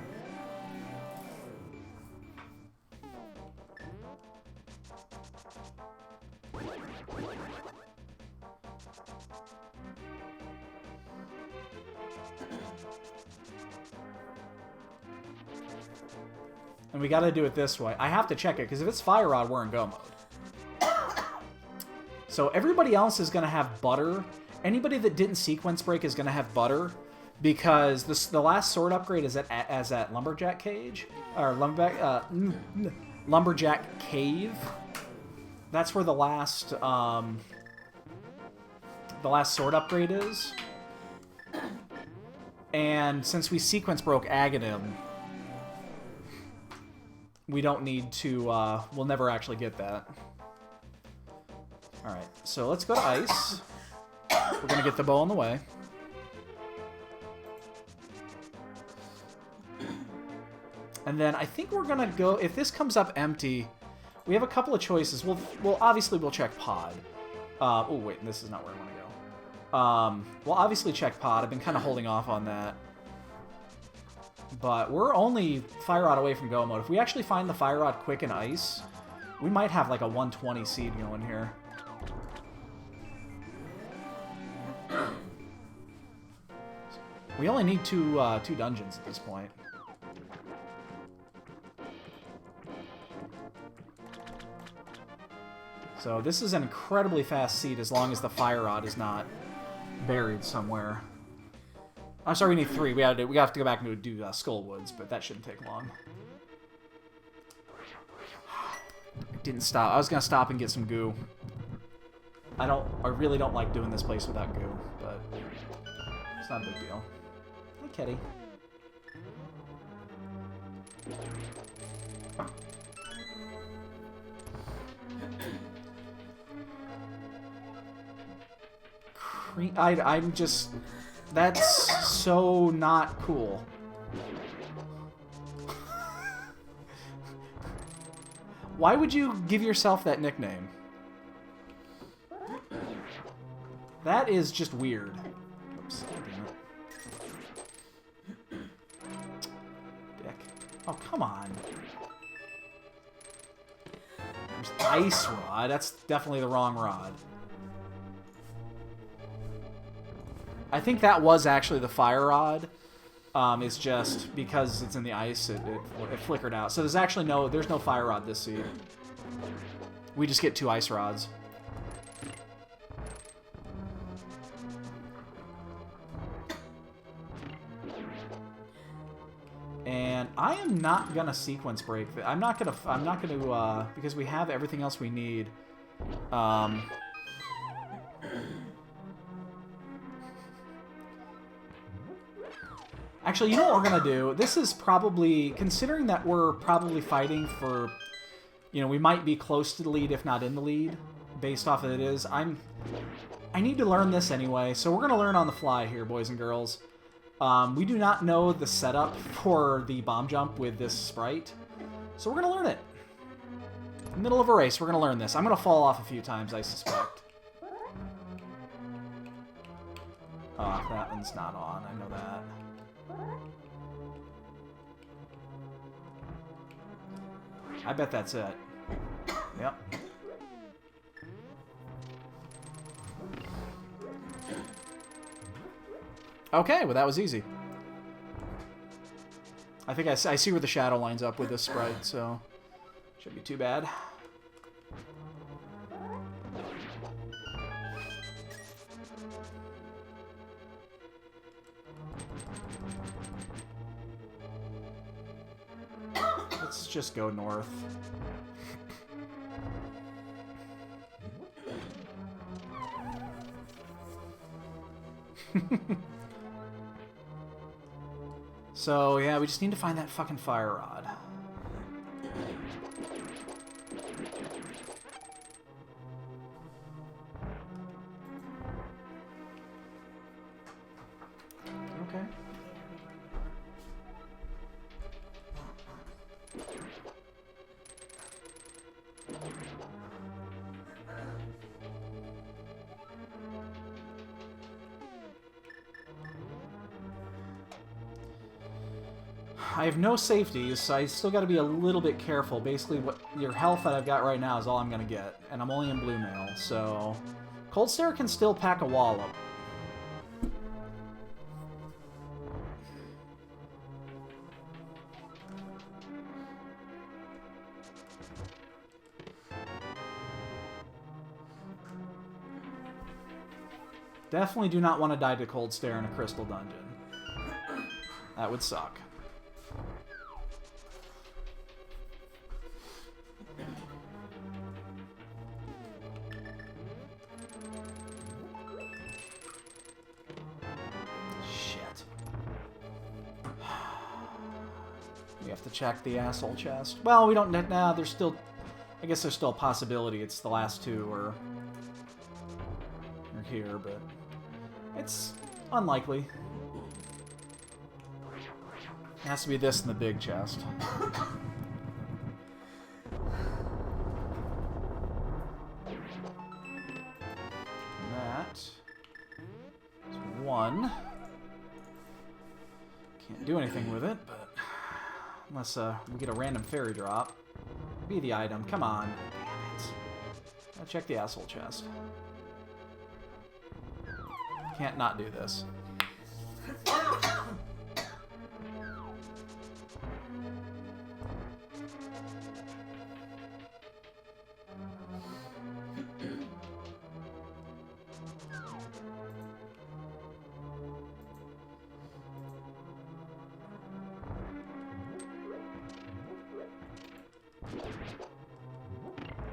And we gotta do it this way. I have to check it, because if it's Fire Rod, we're in go mode. So everybody else is gonna have butter. Anybody that didn't sequence break is gonna have butter, because the last sword upgrade is at Lumberjack Cage, or Lumberjack Cave. That's where the last sword upgrade is. And since we sequence broke Aghanim, we don't need to, we'll never actually get that. Alright, so let's go to ice. We're gonna get the bow on the way. And then I think we're gonna go, if this comes up empty, we have a couple of choices. Obviously we'll check pod. Oh wait, this is not where I wanna go. Well, obviously check pod. I've been kind of holding off on that. But we're only Fire Rod away from go mode. If we actually find the Fire Rod quick and ice, we might have like a 120 seed going here. We only need two dungeons at this point. So this is an incredibly fast seed as long as the Fire Rod is not buried somewhere. I'm sorry, we need 3. We have to go back and do Skullwoods, but that shouldn't take long. It didn't stop. I was gonna stop and get some goo. I really don't like doing this place without goo, but it's not a big deal. Hi, Kitty. I'm just... That's so not cool. Why would you give yourself that nickname? That is just weird. Oops. Dick. Oh, come on. There's Ice Rod. That's definitely the wrong rod. I think that was actually the Fire Rod. It's just because it's in the ice, it flickered out. So there's actually there's no Fire Rod this seed. We just get 2 Ice Rods. And I am not gonna sequence break. I'm not gonna because we have everything else we need. Actually, you know what we're going to do? This is probably, considering that we're probably fighting for, you know, we might be close to the lead, if not in the lead, based off of it is. I need to learn this anyway, so we're going to learn on the fly here, boys and girls. We do not know the setup for the bomb jump with this sprite, so we're going to learn it. In the middle of a race, we're going to learn this. I'm going to fall off a few times, I suspect. Oh, that one's not on, I know that. I bet that's it. Yep. Okay, well that was easy. I think I see where the shadow lines up with this sprite, so shouldn't be too bad. Let's just go north. So, yeah, we just need to find that fucking Fire Rod. Okay. I have no safeties, so I still got to be a little bit careful. Basically, what your health that I've got right now is all I'm going to get, and I'm only in blue mail, so Cold Stare can still pack a wallop. Definitely do not want to die to Cold Stare in a crystal dungeon. That would suck. Shit. We have to check the asshole chest. Well, we don't... Nah, there's still... I guess there's still a possibility it's the last two are here, but it's unlikely. It has to be this in the big chest. That. one. Can't do anything with it, but unless we get a random fairy drop. Be the item. Come on. Damn it. Gotta check the asshole chest. Can't not do this.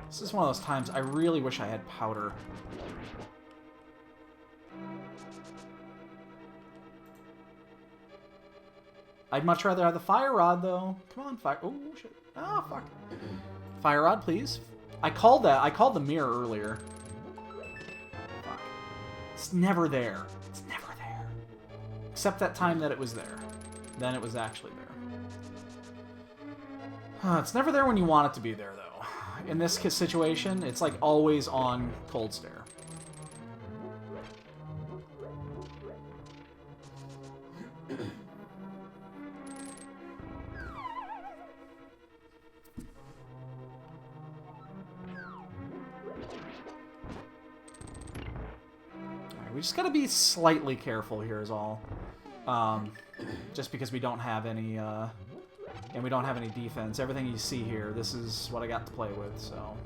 This is one of those times I really wish I had powder. I'd much rather have the fire rod, though. Come on, fire. Oh, shit. Ah, fuck. Fire rod, please. I called that. I called the mirror earlier. Fuck. It's never there. It's never there. Except that time that it was there. Then it was actually there. It's never there when you want it to be there, though. In this situation, it's like always on cold stare. We just gotta be slightly careful here is all. Just because we don't have any, and we don't have any defense. Everything you see here, this is what I got to play with, so...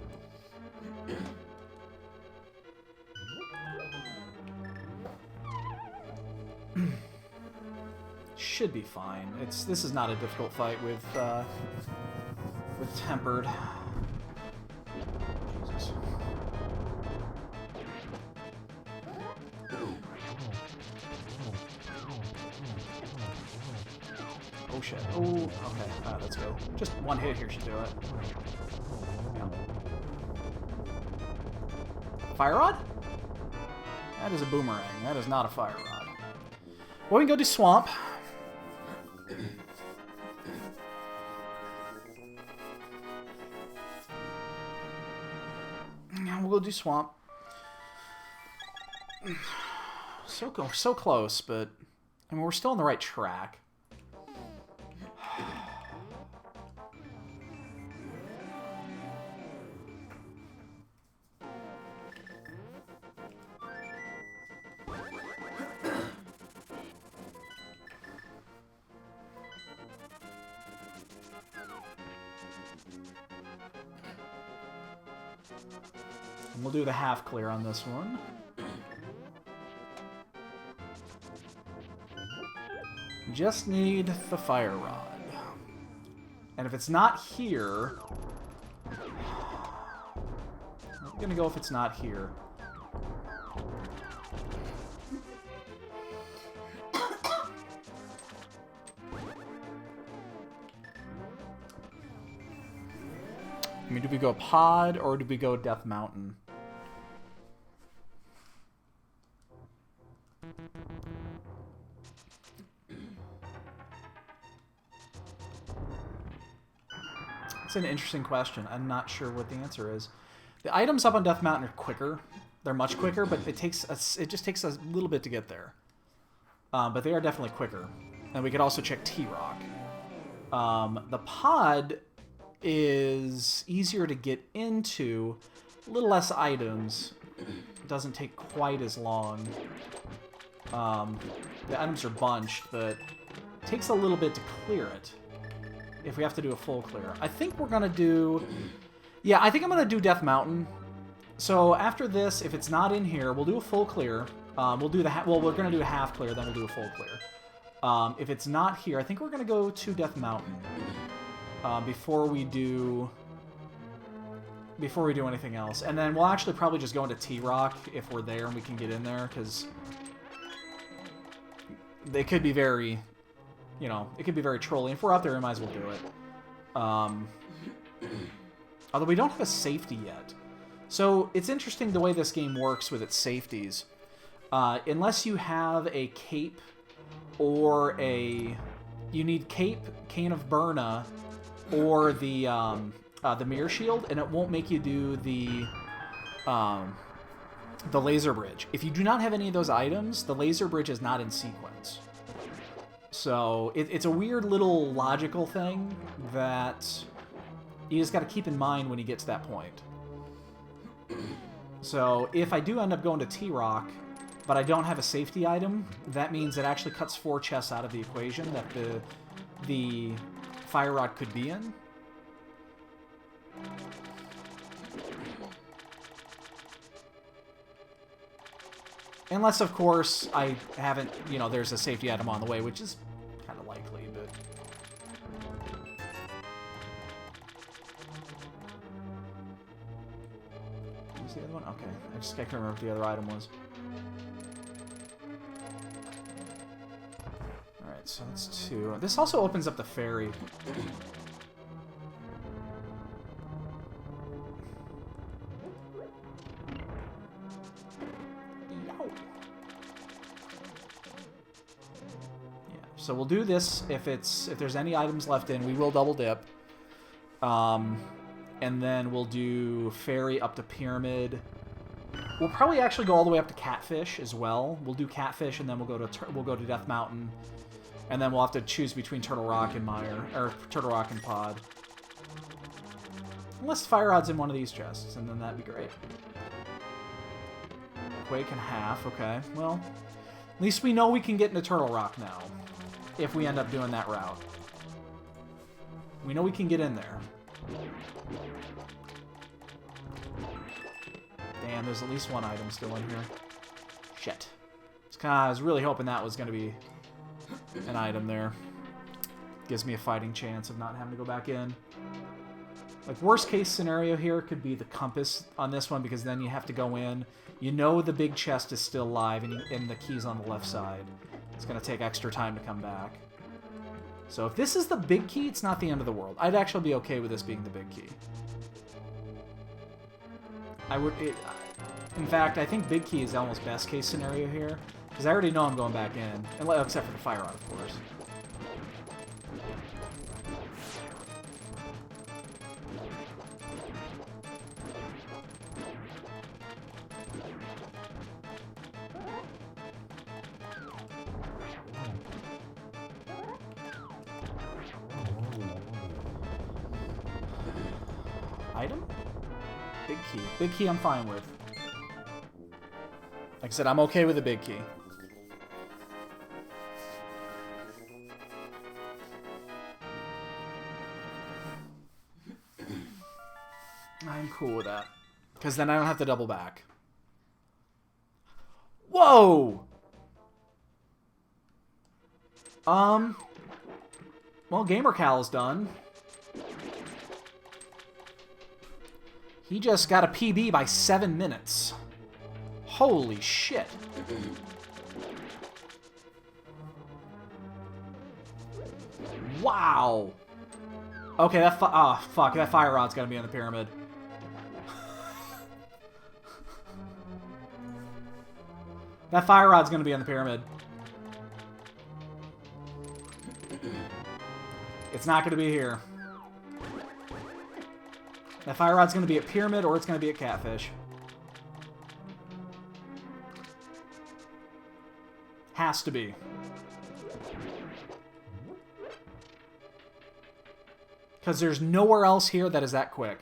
Should be fine. This is not a difficult fight with Tempered. Jesus. Oh shit. Oh, okay. Let's go. Just one hit here should do it. Yeah. Fire rod? That is a boomerang. That is not a fire rod. Well, we can go do swamp. Yeah, we'll go do swamp. So close, but I mean we're still on the right track. And we'll do the half clear on this one. Just need the fire rod. And if it's not here... I'm gonna go if it's not here. I mean, do we go Pod or do we go Death Mountain? It's an interesting question. I'm not sure what the answer is. The items up on Death Mountain are quicker. They're much quicker, but it just takes a little bit to get there. But they are definitely quicker. And we could also check T-Rock. The Pod is easier to get into, a little less items. It doesn't take quite as long. The items are bunched, but it takes a little bit to clear it. If we have to do a full clear. I think we're going to do... Yeah, I think I'm going to do Death Mountain. So after this, if it's not in here, we'll do a full clear. We'll do the... Well, we're going to do a half clear, then we'll do a full clear. If it's not here, I think we're going to go to Death Mountain. Before we do anything else. And then we'll actually probably just go into T-Rock if we're there and we can get in there, because they could be very... You know, it could be very trolly. If we're out there, we might as well do it. Although we don't have a safety yet. So it's interesting the way this game works with its safeties. Unless you have a cape or a... You need cape, Cane of Burna, or the mirror shield, and it won't make you do the the laser bridge. If you do not have any of those items, the laser bridge is not in sequence. So it's a weird little logical thing that you just got to keep in mind when you get to that point. So if I do end up going to T-Rock, but I don't have a safety item, that means it actually cuts 4 chests out of the equation that the fire rod could be in. Unless, of course, I haven't, you know, there's a safety item on the way, which is kind of likely, but... What's the other one? Okay, I just can't remember what the other item was. Alright, so that's 2. This also opens up the ferry. So we'll do this if there's any items left in, we will double dip. And then we'll do ferry up to pyramid. We'll probably actually go all the way up to catfish as well. We'll do catfish and then we'll go to Death Mountain. And then we'll have to choose between Turtle Rock and Mire, or Turtle Rock and Pod. Unless Fire Rod's in one of these chests, and then that'd be great. Quake and half, okay. Well, at least we know we can get into Turtle Rock now. If we end up doing that route. We know we can get in there. Damn, there's at least one item still in here. Shit. I was really hoping that was going to be an item there. Gives me a fighting chance of not having to go back in. Like, worst case scenario here could be the compass on this one, because then you have to go in. You know the big chest is still live, and the key's on the left side. It's going to take extra time to come back. So if this is the big key, it's not the end of the world. I'd actually be okay with this being the big key. In fact, I think big key is almost best case scenario here, because I already know I'm going back in, except for the fire rod, of course. Item? Big key. Big key I'm fine with. Like I said, I'm okay with the big key. I'm cool with that. Because then I don't have to double back. Whoa! Well, Gamer Cal's done. He just got a PB by 7 minutes. Holy shit. Wow. Okay, that fuck, that fire rod's gotta be on the pyramid. That fire rod's gonna be on the pyramid. It's not gonna be here. That fire rod's going to be at Pyramid, or it's going to be at Catfish. Has to be. Because there's nowhere else here that is that quick.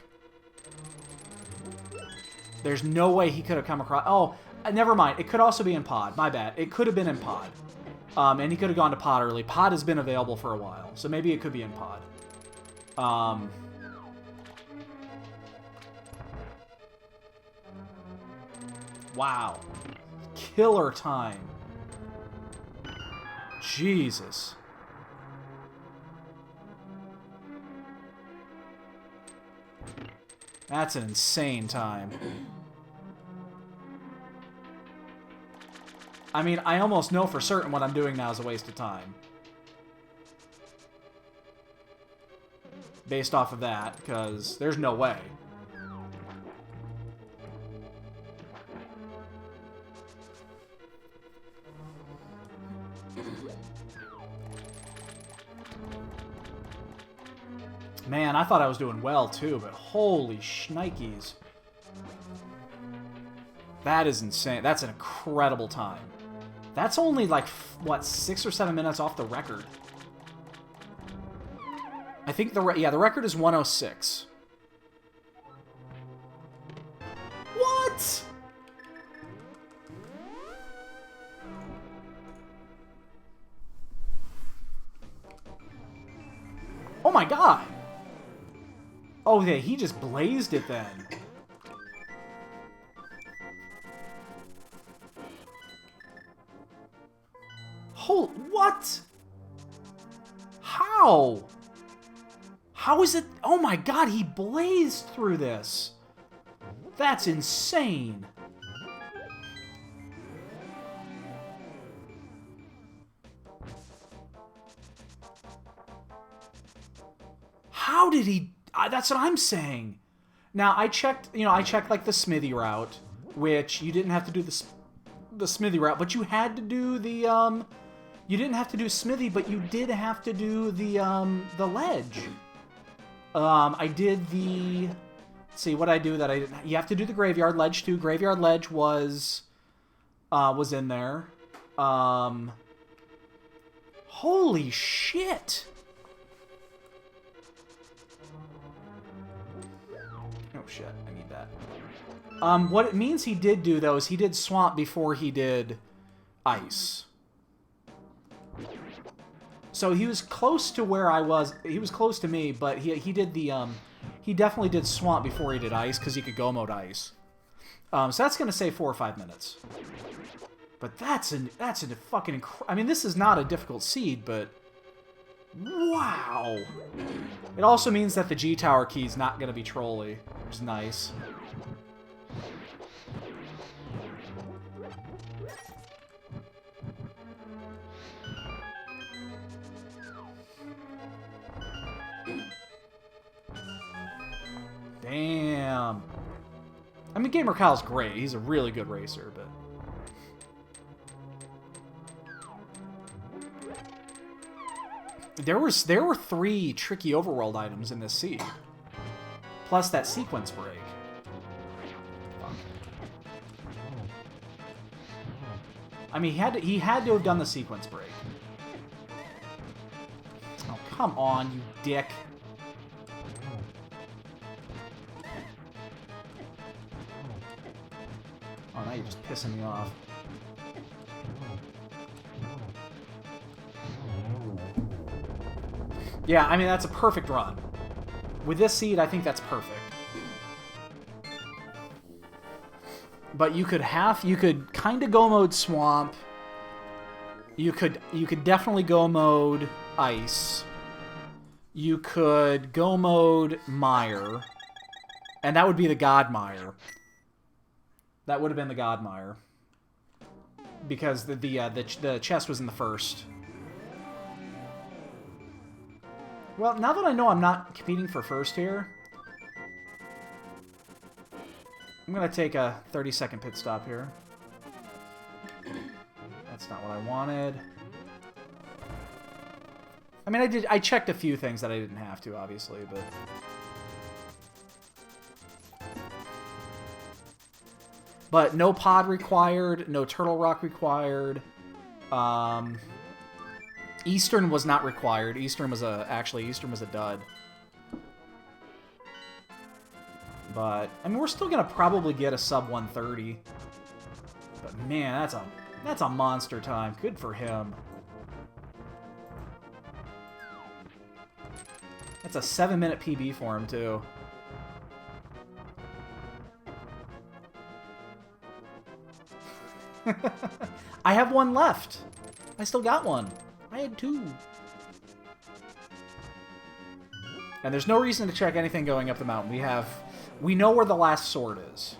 There's no way he could have come across... Oh, never mind. It could also be in Pod. My bad. It could have been in Pod. And he could have gone to Pod early. Pod has been available for a while, so maybe it could be in Pod. Wow. Killer time. Jesus. That's an insane time. I mean, I almost know for certain what I'm doing now is a waste of time. Based off of that, because there's no way. Man, I thought I was doing well, too, but holy shnikes. That is insane. That's an incredible time. That's only like, what, 6 or 7 minutes off the record. I think the record is 106. What? Oh my god. Oh, yeah, he just blazed it then. What? How? How is it? Oh my god, he blazed through this. That's insane. How did he... that's what I'm saying. Now, I checked, like the smithy route, which you didn't have to do the smithy route, but you had to do the, you didn't have to do smithy, but you did have to do the ledge. I did the... Let's see, what I do that I didn't... You have to do the graveyard ledge, too. Graveyard ledge was in there. Holy shit! Oh shit, I need that. What it means he did do, though, is he did swamp before he did ice. So he was close to where I was. He was close to me, but he did the he definitely did swamp before he did ice because he could go mode ice. So that's gonna say 4 or 5 minutes. But that's a fucking I mean, this is not a difficult seed, but wow. It also means that the G Tower key is not gonna be trolly, which is nice. Damn. I mean, Gamer Kyle's great. He's a really good racer, but... There were 3 tricky overworld items in this seed. Plus that sequence break. Fuck. I mean, he had to have done the sequence break. Oh, come on, you dick. Oh, now you're just pissing me off. Yeah, I mean, that's a perfect run. With this seed, I think that's perfect. But you could kind of go mode swamp. You could definitely go mode ice. You could go mode mire. And that would be the God Mire. That would have been the God Mire. Because the chest was in the first. Well, now that I know I'm not competing for first here, I'm going to take a 30-second pit stop here. That's not what I wanted. I mean, I checked a few things that I didn't have to, obviously, but... But no pod required, no turtle rock required. Eastern was not required. Eastern was a dud. But I mean, we're still gonna probably get a sub 130. But man, that's a monster time. Good for him. That's a 7-minute PB for him too. I have one left. I still got one. I had 2. And there's no reason to check anything going up the mountain. We know where the last sword is.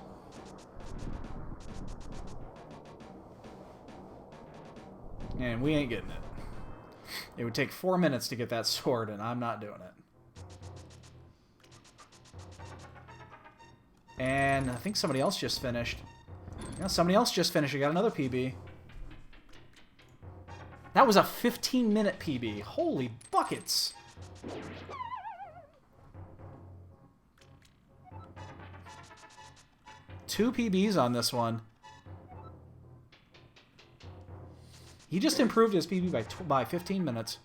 And we ain't getting it. It would take 4 minutes to get that sword, and I'm not doing it. And I think somebody else just finished. Yeah, somebody else just finished. I got another PB. That was a 15-minute PB. Holy buckets. Two PBs on this one. He just improved his PB by 15 minutes.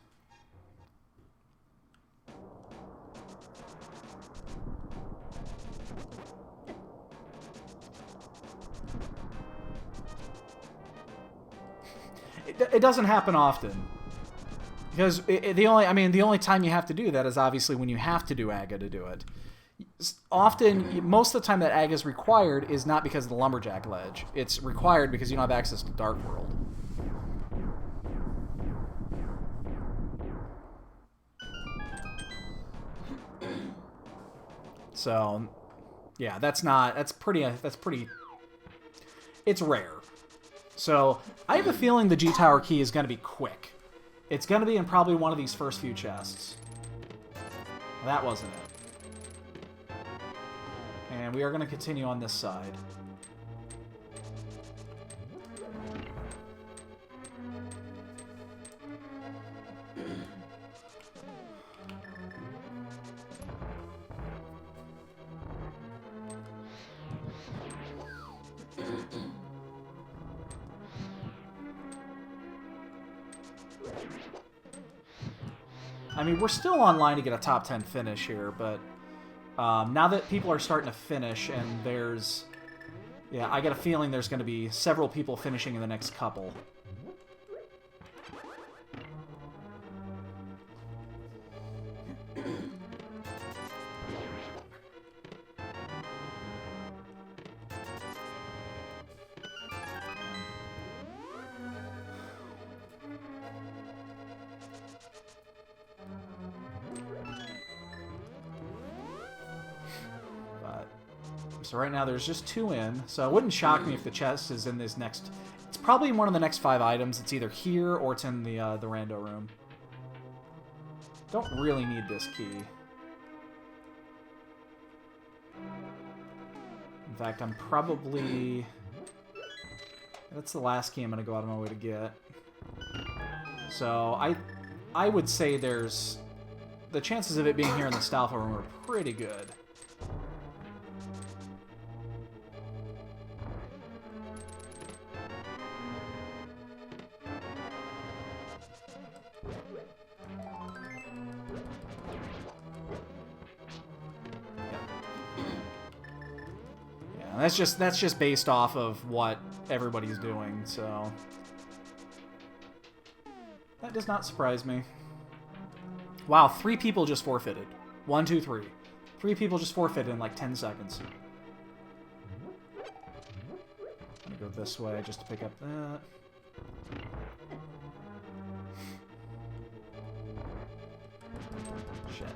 It doesn't happen often. Because the only time you have to do that is obviously when you have to do AGA to do it. Often, most of the time that AGA is required is not because of the Lumberjack ledge. It's required because you don't have access to Dark World. So, yeah, that's pretty, it's rare. So, I have a feeling the G-Tower key is going to be quick. It's going to be in probably one of these first few chests. That wasn't it. And we are going to continue on this side. I mean, we're still online to get a top 10 finish here, but now that people are starting to finish, and there's... Yeah, I get a feeling there's going to be several people finishing in the next couple. So right now there's just 2 in, so it wouldn't shock me if the chest is in this next... It's probably in one of the next 5 items. It's either here or it's in the Rando room. Don't really need this key. In fact, I'm probably... That's the last key I'm going to go out of my way to get. So I would say there's... The chances of it being here in the Stalfa room are pretty good. That's just based off of what everybody's doing, so that does not surprise me. Wow, 3 people just forfeited. 1, 2, 3. 3 people just forfeited in like 10 seconds. I'm gonna go this way just to pick up that. Shit.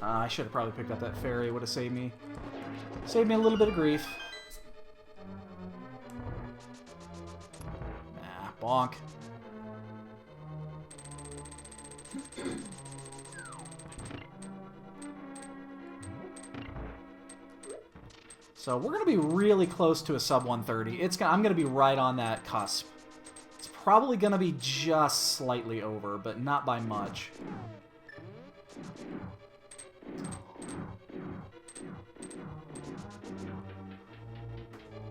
I should have probably picked up that fairy. It would have saved me a little bit of grief. Ah, bonk. So we're going to be really close to a sub 130. I'm going to be right on that cusp. It's probably going to be just slightly over, but not by much.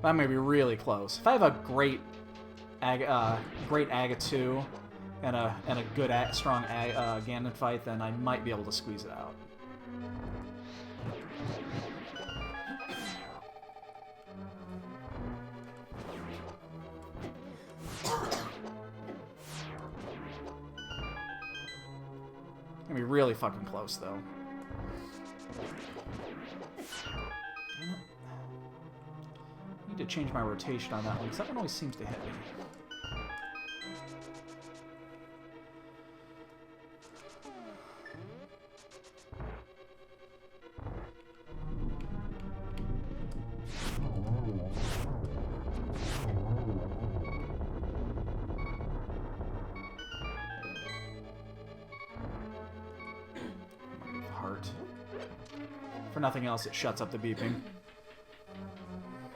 That may be really close. If I have a great Aga 2 and a good strong Ganon fight, then I might be able to squeeze it out. Gonna be really fucking close though. To change my rotation on that one, because that one always seems to hit me. Heart. For nothing else, it shuts up the beeping.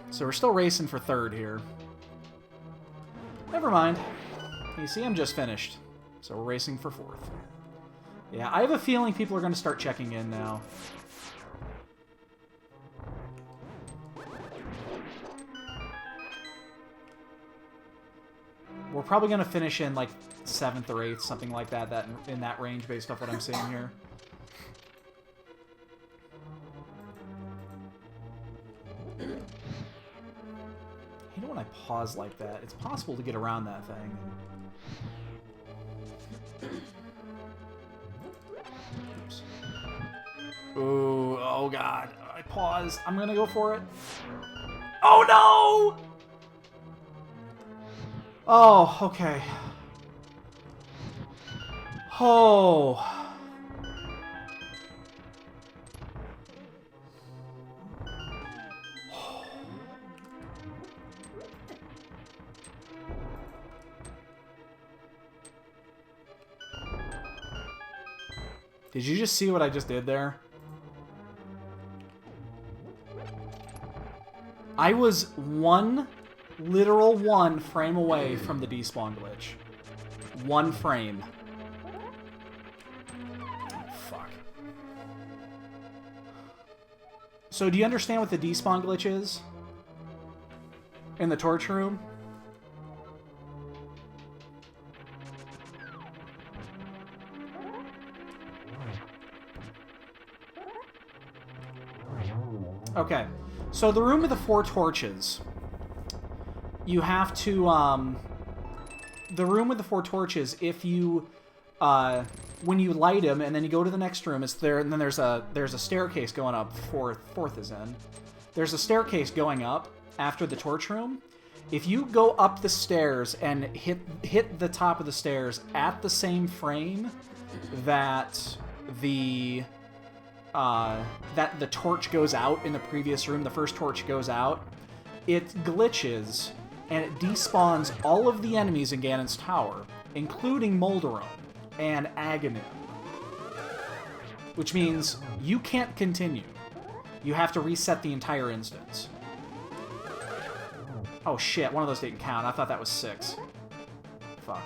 So we're still racing for 3rd here. Never mind. You see, I'm just finished. So we're racing for 4th. Yeah, I have a feeling people are going to start checking in now. we're probably going to finish in, like, 7th or 8th, something like that, in that range based off what I'm seeing here. I hate it when I pause like that. It's possible to get around that thing. Oops. Ooh, oh god. I paused. I'm gonna go for it. Oh no! Oh, okay. Oh. Did you just see what I just did there? I was literal one frame away from the despawn glitch. One frame. Oh, fuck. So do you understand what the despawn glitch is? In the torch room? Okay, so the room with the 4 torches, you have to, the room with the 4 torches, if you, when you light them and then you go to the next room, it's there, and then there's a staircase going up, fourth is in. There's a staircase going up after the torch room. If you go up the stairs and hit the top of the stairs at the same frame that the torch goes out in the previous room, the first torch goes out, it glitches, and it despawns all of the enemies in Ganon's tower, including Molderum and Aghanim. Which means you can't continue. You have to reset the entire instance. Oh shit, one of those didn't count. I thought that was 6. Fuck.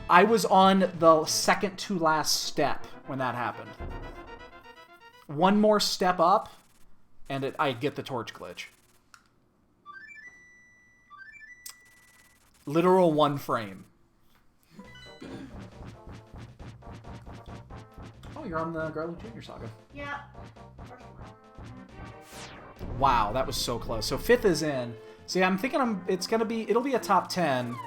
I was on the second to last step when that happened. One more step up, and I get the torch glitch. Literal 1 frame. Oh, you're on the Garland Jr. saga. Yeah. Wow, that was so close. So 5th is in. See, I'm thinking it'll be a top 10.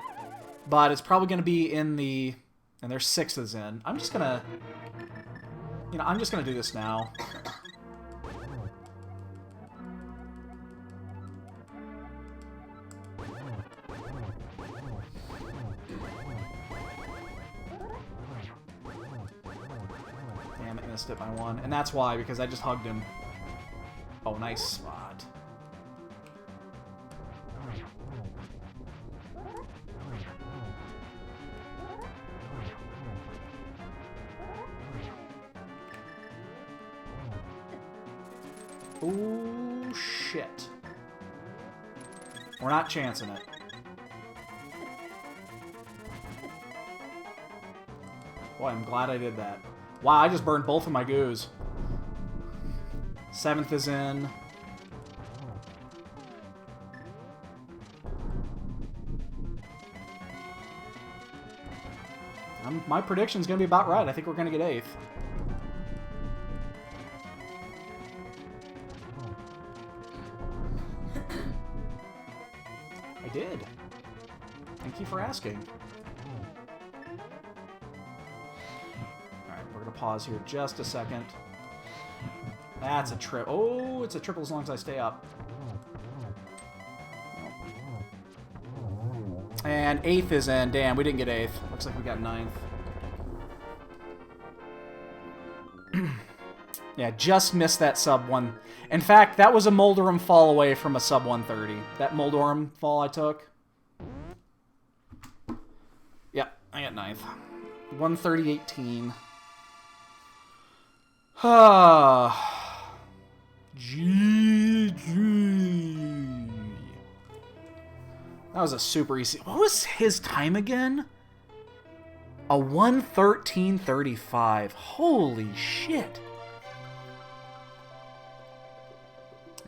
But it's probably going to be in the... And there's 6th in. I'm just going to... You know, I'm just going to do this now. Damn it, missed it by 1. And that's why, because I just hugged him. Oh, nice spot. Oh, shit. We're not chancing it. Boy, I'm glad I did that. Wow, I just burned both of my goos. 7th is in. My prediction's going to be about right. I think we're going to get 8th. I did. Thank you for asking. Alright, we're going to pause here just a second. That's a trip. Oh, it's a triple as long as I stay up. And 8th is in. Damn, we didn't get 8th. Looks like we got 9th. Yeah, just missed that sub 1. In fact, that was a Molderum fall away from a sub 130. That Molderum fall I took. Yep, I got 9th. 130.18. GG. That was a super easy... What was his time again? A 113.35. Holy shit.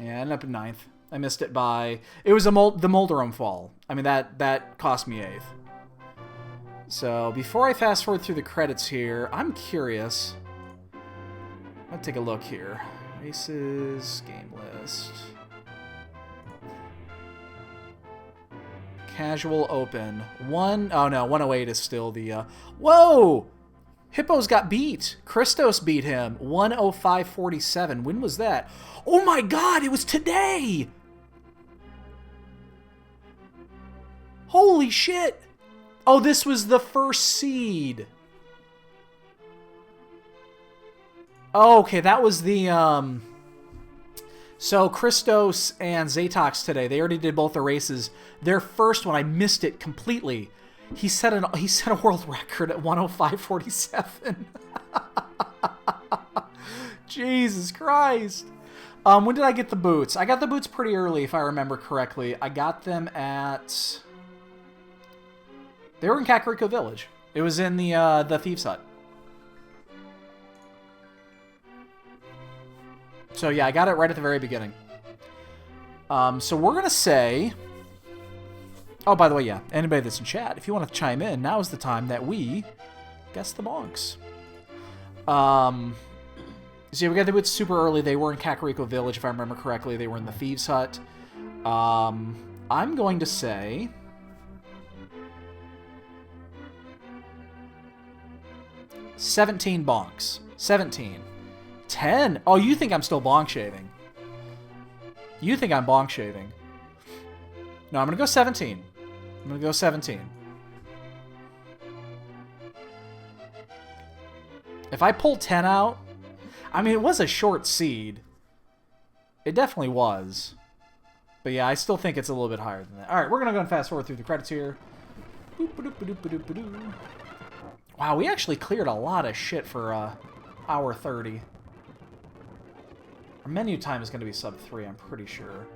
Yeah, I ended up in 9th. I missed it by... It was the Molderum Fall. I mean, that cost me 8th. So, before I fast forward through the credits here, I'm curious. Let's take a look here. Races, game list. Casual open. Oh no, 108 is still the... Whoa! Hippo's got beat. Christos beat him. 105.47. When was that? Oh my god, it was today! Holy shit! Oh, this was the first seed. Oh, okay, that was the... So, Christos and Zatox today, they already did both the races. Their first one, I missed it completely. He set a world record at 105.47. Jesus Christ. When did I get the boots? I got the boots pretty early, if I remember correctly. I got them at... They were in Kakariko Village. It was in the Thieves' Hut. So yeah, I got it right at the very beginning. So we're going to say... Oh, by the way, yeah, anybody that's in chat, if you want to chime in, now is the time that we guess the bonks. So yeah, we got the boots super early. They were in Kakariko Village, if I remember correctly. They were in the Thieves' Hut. I'm going to say... 17 bonks. 17. 10? Oh, you think I'm still bonk shaving. You think I'm bonk shaving. No, I'm going to go 17. I'm going to go 17. If I pull 10 out... I mean, it was a short seed. It definitely was. But yeah, I still think it's a little bit higher than that. Alright, we're going to go and fast forward through the credits here. Wow, we actually cleared a lot of shit for hour 30. Our menu time is going to be sub 3, I'm pretty sure.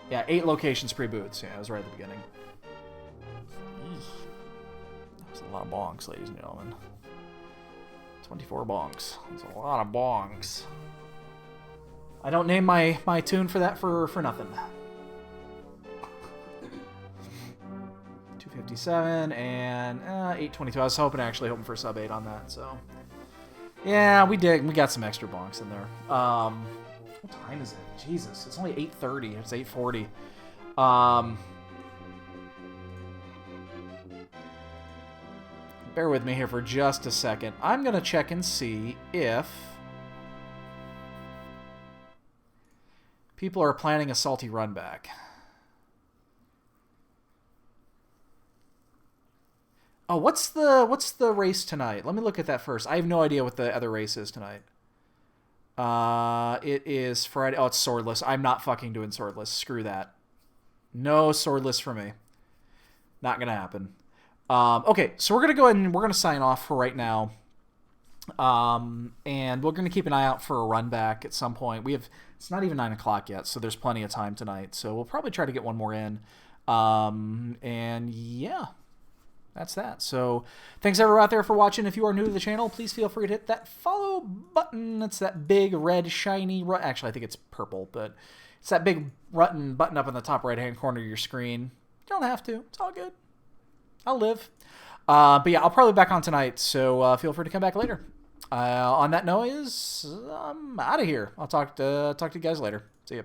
Yeah, 8 locations pre-boots. Yeah, I was right at the beginning. That was a lot of bonks, ladies and gentlemen. 24 bonks. That's a lot of bonks. I don't name my tune for that for nothing. 257 and 822. I was actually hoping for sub 8 on that, so... Yeah, we got some extra bonks in there. What time is it? Jesus, it's only 8:30. It's 8:40. Bear with me here for just a second. I'm going to check and see if people are planning a salty run back. Oh, what's the race tonight? Let me look at that first. I have no idea what the other race is tonight. It is Friday. Oh, it's swordless. I'm not fucking doing swordless. Screw that. No swordless for me. Not gonna happen. Okay, so we're gonna go ahead and we're gonna sign off for right now. And we're gonna keep an eye out for a run back at some point. It's not even 9 o'clock yet, so there's plenty of time tonight. So we'll probably try to get one more in. And yeah. That's that. So thanks everyone out there for watching. If you are new to the channel, please feel free to hit that follow button. It's that big red shiny... Actually, I think it's purple, but it's that big button up in the top right-hand corner of your screen. You don't have to. It's all good. I'll live. But yeah, I'll probably be back on tonight, so feel free to come back later. On that noise, I'm out of here. I'll talk to you guys later. See ya.